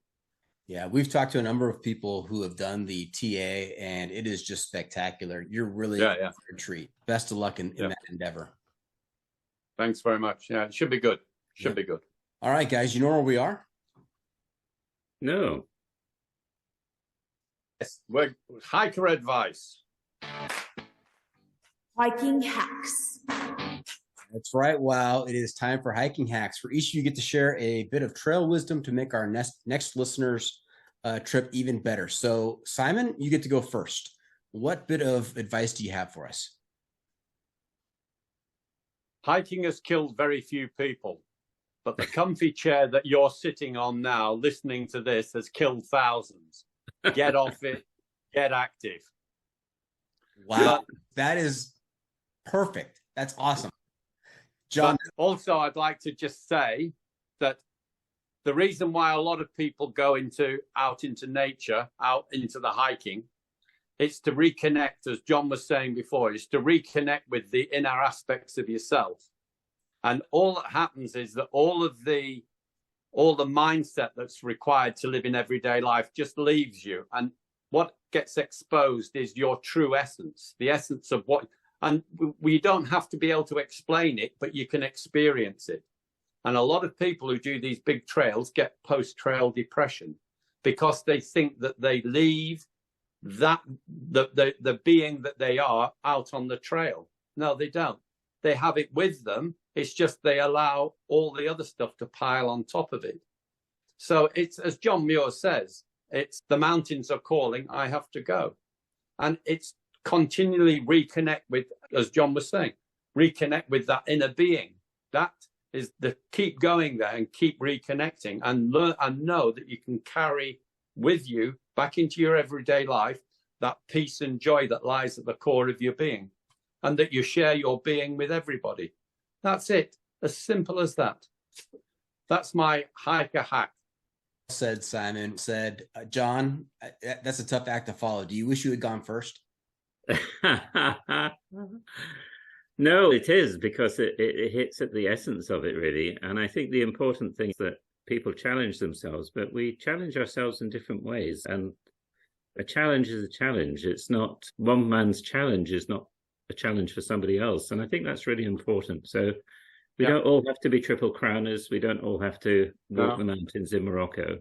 Yeah, we've talked to a number of people who have done the TA, and it is just spectacular. You're really in for a treat. Best of luck in that endeavor. Thanks very much. Yeah, it should be good. Should be good. All right, guys, you know where we are? No. Yes, we're hiker advice. Hiking hacks. That's right. Wow, it is time for hiking hacks. For each of you get to share a bit of trail wisdom to make our next listeners' trip even better. So, Simon, you get to go first. What bit of advice do you have for us? Hiking has killed very few people, but the comfy chair that you're sitting on now, listening to this, has killed thousands. Get off it. Get active. Wow, that is perfect. That's awesome. John. But also, I'd like to just say that the reason why a lot of people go out into nature, out into the hiking, it's to reconnect, as John was saying before, is to reconnect with the inner aspects of yourself. And all that happens is that all the mindset that's required to live in everyday life just leaves you. And what gets exposed is your true essence, the essence of what And we don't have to be able to explain it, but you can experience it. And a lot of people who do these big trails get post-trail depression because they think that they leave that the being that they are out on the trail. No, they don't. They have it with them. It's just they allow all the other stuff to pile on top of it. So it's, as John Muir says, it's the mountains are calling, I have to go. And it's continually reconnect with, as John was saying, reconnect with that inner being. That is the keep going there and keep reconnecting and learn and know that you can carry with you back into your everyday life that peace and joy that lies at the core of your being, and that you share your being with everybody. That's it. As simple as that. That's my hiker hack. Said Simon. Said John, that's a tough act to follow. Do you wish you had gone first? No, it is, because it hits at the essence of it, really. And I think the important thing is that people challenge themselves, but we challenge ourselves in different ways. And a challenge is a challenge. It's not, one man's challenge is not a challenge for somebody else. And I think that's really important. So we don't all have to be triple crowners. We don't all have to walk the mountains in Morocco.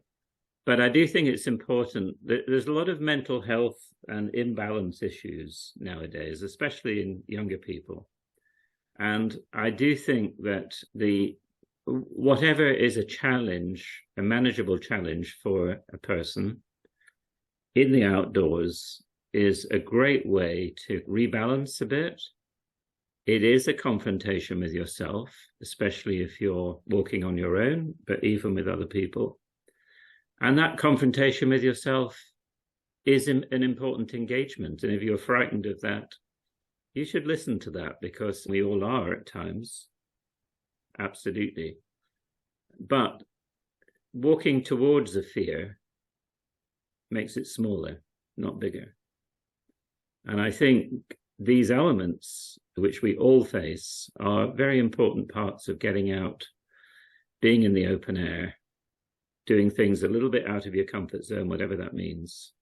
But I do think it's important that there's a lot of mental health and imbalance issues nowadays, especially in younger people. And I do think that whatever is a challenge, a manageable challenge for a person in the outdoors, is a great way to rebalance a bit. It is a confrontation with yourself, especially if you're walking on your own, but even with other people. And that confrontation with yourself is an important engagement. And if you're frightened of that, you should listen to that, because we all are at times. Absolutely. But walking towards the fear makes it smaller, not bigger. And I think these elements, which we all face, are very important parts of getting out, being in the open air, doing things a little bit out of your comfort zone, whatever that means,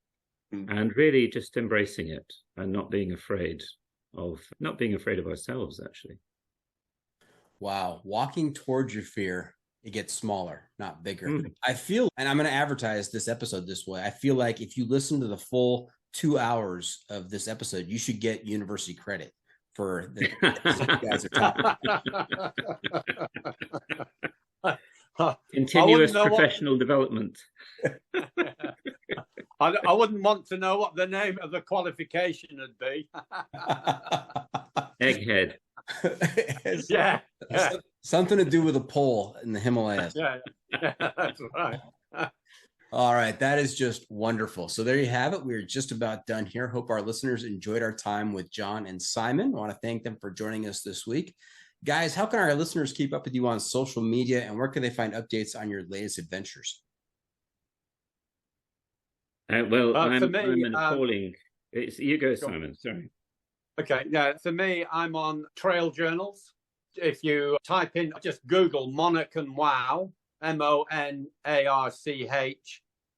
and really just embracing it and not being afraid of ourselves, actually. Wow. Walking towards your fear, it gets smaller, not bigger. I feel, and I'm going to advertise this episode this way, I feel like if you listen to the full 2 hours of this episode, you should get university credit for the you guys are talking. Continuous professional development. I wouldn't want to know what the name of the qualification would be. Egghead. Yeah. Something to do with a pole in the Himalayas. Yeah, that's right. All right. That is just wonderful. So there you have it. We're just about done here. Hope our listeners enjoyed our time with John and Simon. I want to thank them for joining us this week. Guys, how can our listeners keep up with you on social media, and where can they find updates on your latest adventures? Well, I'm appalling. You go, Simon. Sorry. Okay. Yeah. For me, I'm on Trail Journals. If you type in, just Google Monarch and Wow, MONARCH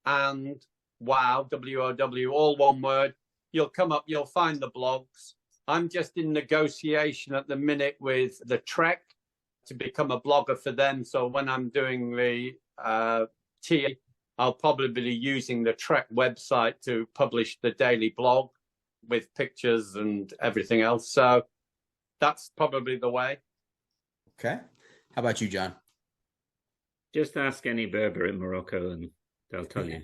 and Wow, WOW, all one word. You'll come up, you'll find the blogs. I'm just in negotiation at the minute with the Trek to become a blogger for them. So when I'm doing the TA, I'll probably be using the Trek website to publish the daily blog with pictures and everything else. So that's probably the way. Okay. How about you, John? Just ask any Berber in Morocco and they'll tell you.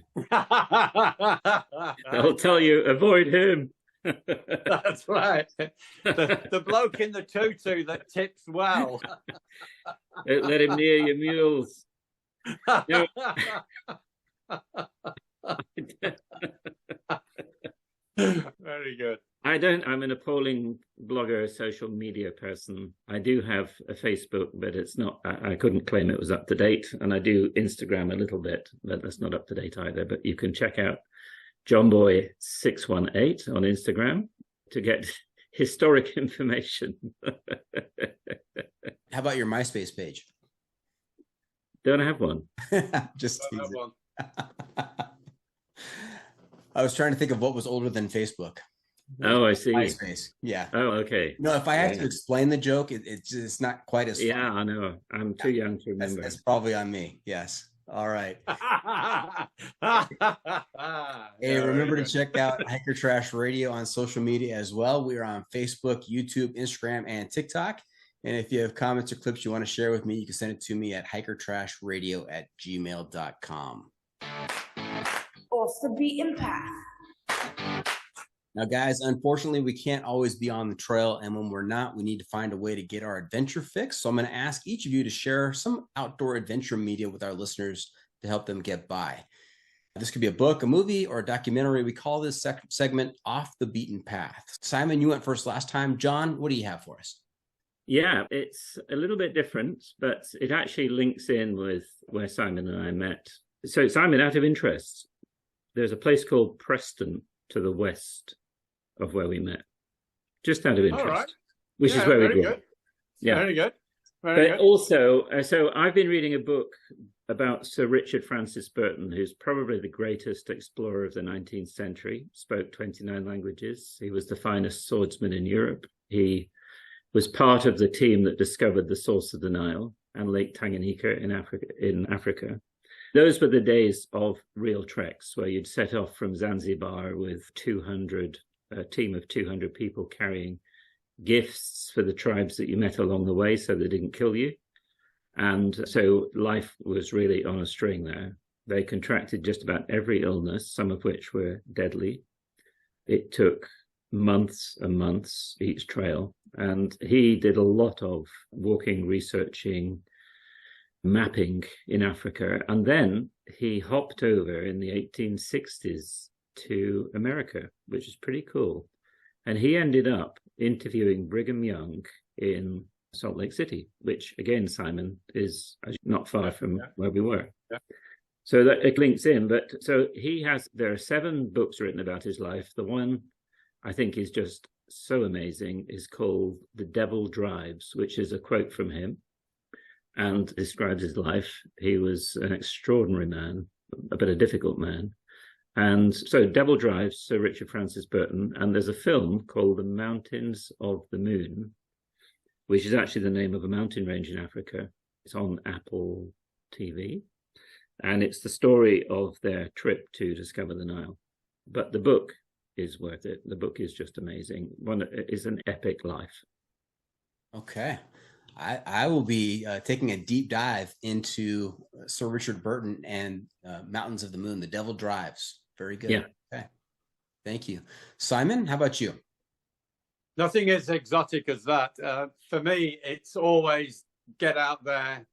They'll tell you, avoid him. That's right. The bloke in the tutu that tips well. Don't let him near your mules. No. Very good. I'm an appalling blogger, social media person. I do have a Facebook, but it's not, I couldn't claim it was up to date. And I do Instagram a little bit, but that's not up to date either. But you can check out JohnBoy618 on Instagram to get historic information. How about your MySpace page? Don't have one. Just teasing. I was trying to think of what was older than Facebook. Oh, I see. MySpace. Yeah. Oh, okay. No, if I have Yeah. to explain the joke, it's not quite as funny. Yeah, I know. I'm too young to remember. That's probably on me. Yes. All right. Hey, remember to check out Hiker Trash Radio on social media as well. We are on Facebook, YouTube, Instagram, and TikTok. And if you have comments or clips you want to share with me, you can send it to me at hikertrashradio@gmail.com. Off the beaten path. Now, guys, unfortunately, we can't always be on the trail. And when we're not, we need to find a way to get our adventure fix. So I'm going to ask each of you to share some outdoor adventure media with our listeners to help them get by. This could be a book, a movie, or a documentary. We call this segment Off the Beaten Path. Simon, you went first last time. John, what do you have for us? Yeah, it's a little bit different, but it actually links in with where Simon and I met. So, Simon, out of interest, there's a place called Preston to the west of where we met. Just out of interest, right. Which is where we grew up. Yeah, very good. But also, so I've been reading a book about Sir Richard Francis Burton, who's probably the greatest explorer of the 19th century, spoke 29 languages. He was the finest swordsman in Europe. He was part of the team that discovered the source of the Nile and Lake Tanganyika in Africa. Those were the days of real treks where you'd set off from Zanzibar with a team of 200 people carrying gifts for the tribes that you met along the way so they didn't kill you. And so life was really on a string there. They contracted just about every illness, some of which were deadly. It took months and months each trail. And he did a lot of walking, researching, mapping in Africa. And then he hopped over in the 1860s to America, which is pretty cool. And he ended up interviewing Brigham Young in Salt Lake City, which again, Simon, is not far from where we were. Yeah. So that it links in. But so there are 7 books written about his life. The one I think is just so amazing is called The Devil Drives, which is a quote from him and describes his life. He was an extraordinary man, but a difficult man. And so Devil Drives, Sir Richard Francis Burton, and there's a film called The Mountains of the Moon, which is actually the name of a mountain range in Africa. It's on Apple TV, and it's the story of their trip to discover the Nile. But the book is worth it. The book is just amazing. It's an epic life. Okay. I will be taking a deep dive into Sir Richard Burton and Mountains of the Moon, The Devil Drives. Very good. Yeah. Okay. Thank you. Simon, how about you? Nothing as exotic as that. For me, it's always get out there,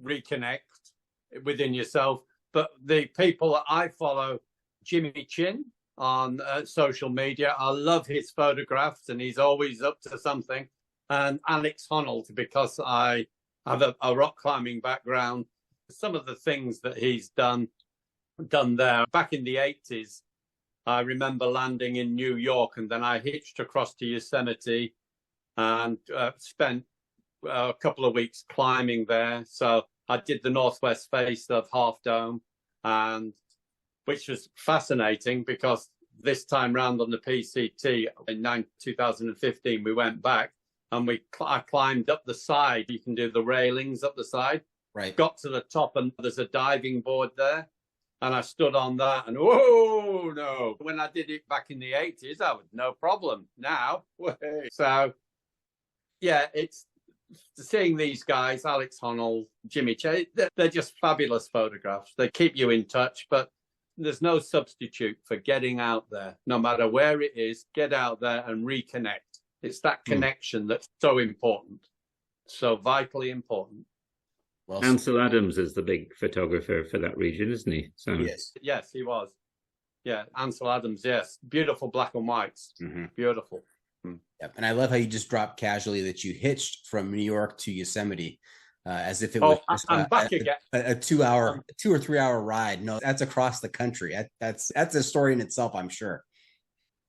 reconnect within yourself. But the people that I follow, Jimmy Chin on social media, I love his photographs and he's always up to something. And Alex Honnold, because I have a rock climbing background. Some of the things that he's done there. Back in the 80s, I remember landing in New York and then I hitched across to Yosemite and spent a couple of weeks climbing there. So I did the northwest face of Half Dome, and which was fascinating because this time round on the PCT in 2015, we went back and I climbed up the side. You can do the railings up the side. Right. Got to the top and there's a diving board there. And I stood on that and, oh, no. When I did it back in the 80s, that was no problem. Now, so, yeah, it's seeing these guys, Alex Honnold, Jimmy Che, they're just fabulous photographs. They keep you in touch, but there's no substitute for getting out there. No matter where it is, get out there and reconnect. It's that connection that's so important, so vitally important. Well, Ansel Adams is the big photographer for that region, isn't he? So yes, he was. Yeah, Ansel Adams. Yes, beautiful black and whites. Mm-hmm. Beautiful. Yep. And I love how you just dropped casually that you hitched from New York to Yosemite, as if it was just a 2 or 3 hour ride. No, that's across the country. That's a story in itself, I'm sure.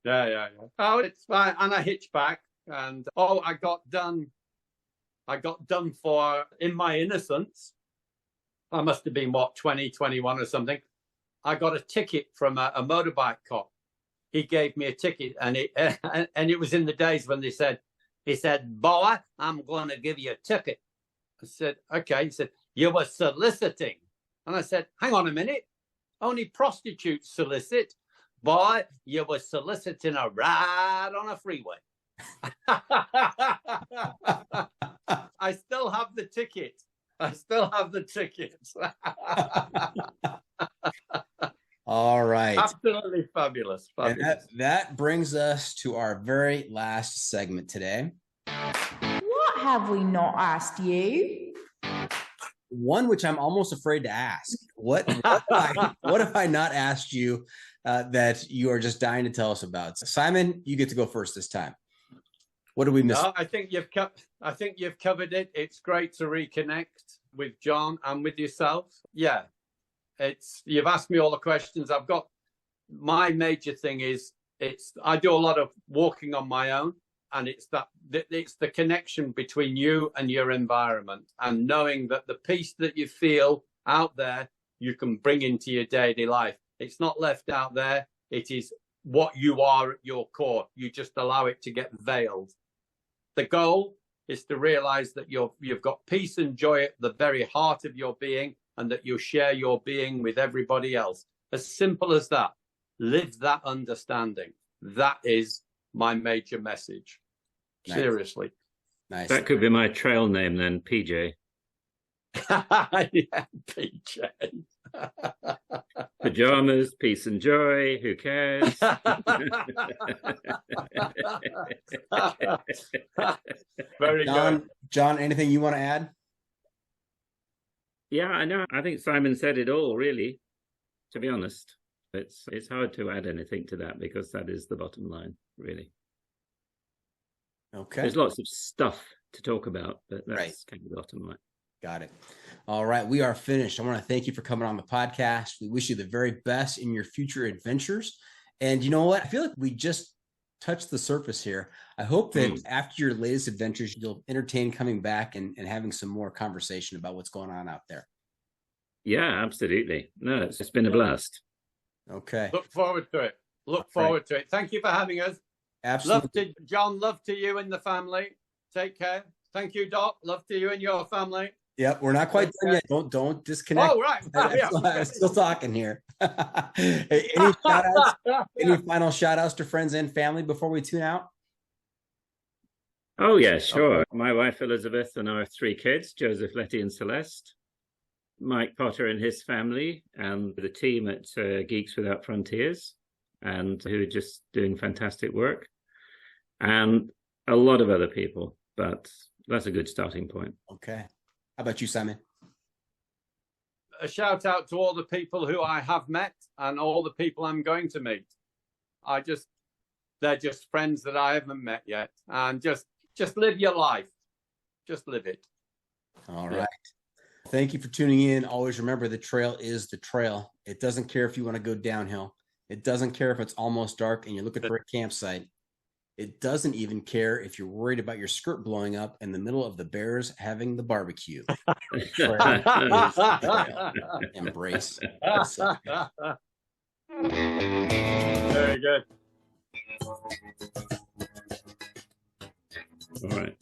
Yeah. Oh, it's fine. And I hitched back, and I got done. I got done for, in my innocence, I must have been, 20, 21 or something. I got a ticket from a motorbike cop. he gave me a ticket, and it was in the days when he said, "Boy, I'm going to give you a ticket." I said, "Okay." He said, "You were soliciting." And I said, "Hang on a minute. Only prostitutes solicit. Boy, you were soliciting a ride on a freeway." I still have the ticket. All right. Absolutely fabulous. And that brings us to our very last segment today. What have we not asked you? One which I'm almost afraid to ask. What have I not asked you that you are just dying to tell us about? Simon, you get to go first this time. What did we miss? No, I think you've covered it. It's great to reconnect with John and with yourself. Yeah, you've asked me all the questions. I've got my major thing is I do a lot of walking on my own, and it's the connection between you and your environment, and knowing that the peace that you feel out there you can bring into your daily life. It's not left out there. It is what you are at your core. You just allow it to get veiled. The goal is to realize that you've got peace and joy at the very heart of your being, and that you share your being with everybody else. As simple as that. Live that understanding. That is my major message. Nice. Seriously. Nice. That could be my trail name then, PJ. Yeah, PJ. Pajamas, peace and joy. Who cares? Very good. John, anything you want to add? Yeah, I know. I think Simon said it all, really, to be honest. It's hard to add anything to that, because that is the bottom line, really. Okay. There's lots of stuff to talk about, but that's right. Kind of the bottom line. Got it. All right. We are finished. I want to thank you for coming on the podcast. We wish you the very best in your future adventures. And you know what? I feel like we just touched the surface here. I hope that after your latest adventures, you'll entertain coming back and having some more conversation about what's going on out there. Yeah, absolutely. No, it's been a blast. Okay. Look forward to it. Forward to it. Thank you for having us. Absolutely. John, love to you and the family. Take care. Thank you, Doc. Love to you and your family. Yep, we're not quite done yet. Don't disconnect. Oh, right. I'm still talking here. Hey, any shout outs? Any final shout outs to friends and family before we tune out? Oh, yeah, sure. Okay. My wife, Elizabeth, and our 3 kids, Joseph, Letty, and Celeste. Mike Potter and his family, and the team at Geeks Without Frontiers, and who are just doing fantastic work. And a lot of other people, but that's a good starting point. Okay. How about you, Simon? A shout out to all the people who I have met and all the people I'm going to meet. They're just friends that I haven't met yet. And just live your life. Just live it. All right. Thank you for tuning in. Always remember, the trail is the trail. It doesn't care if you want to go downhill. It doesn't care if it's almost dark and you're looking for a campsite. It doesn't even care if you're worried about your skirt blowing up in the middle of the bears having the barbecue. Embrace. Very good. All right.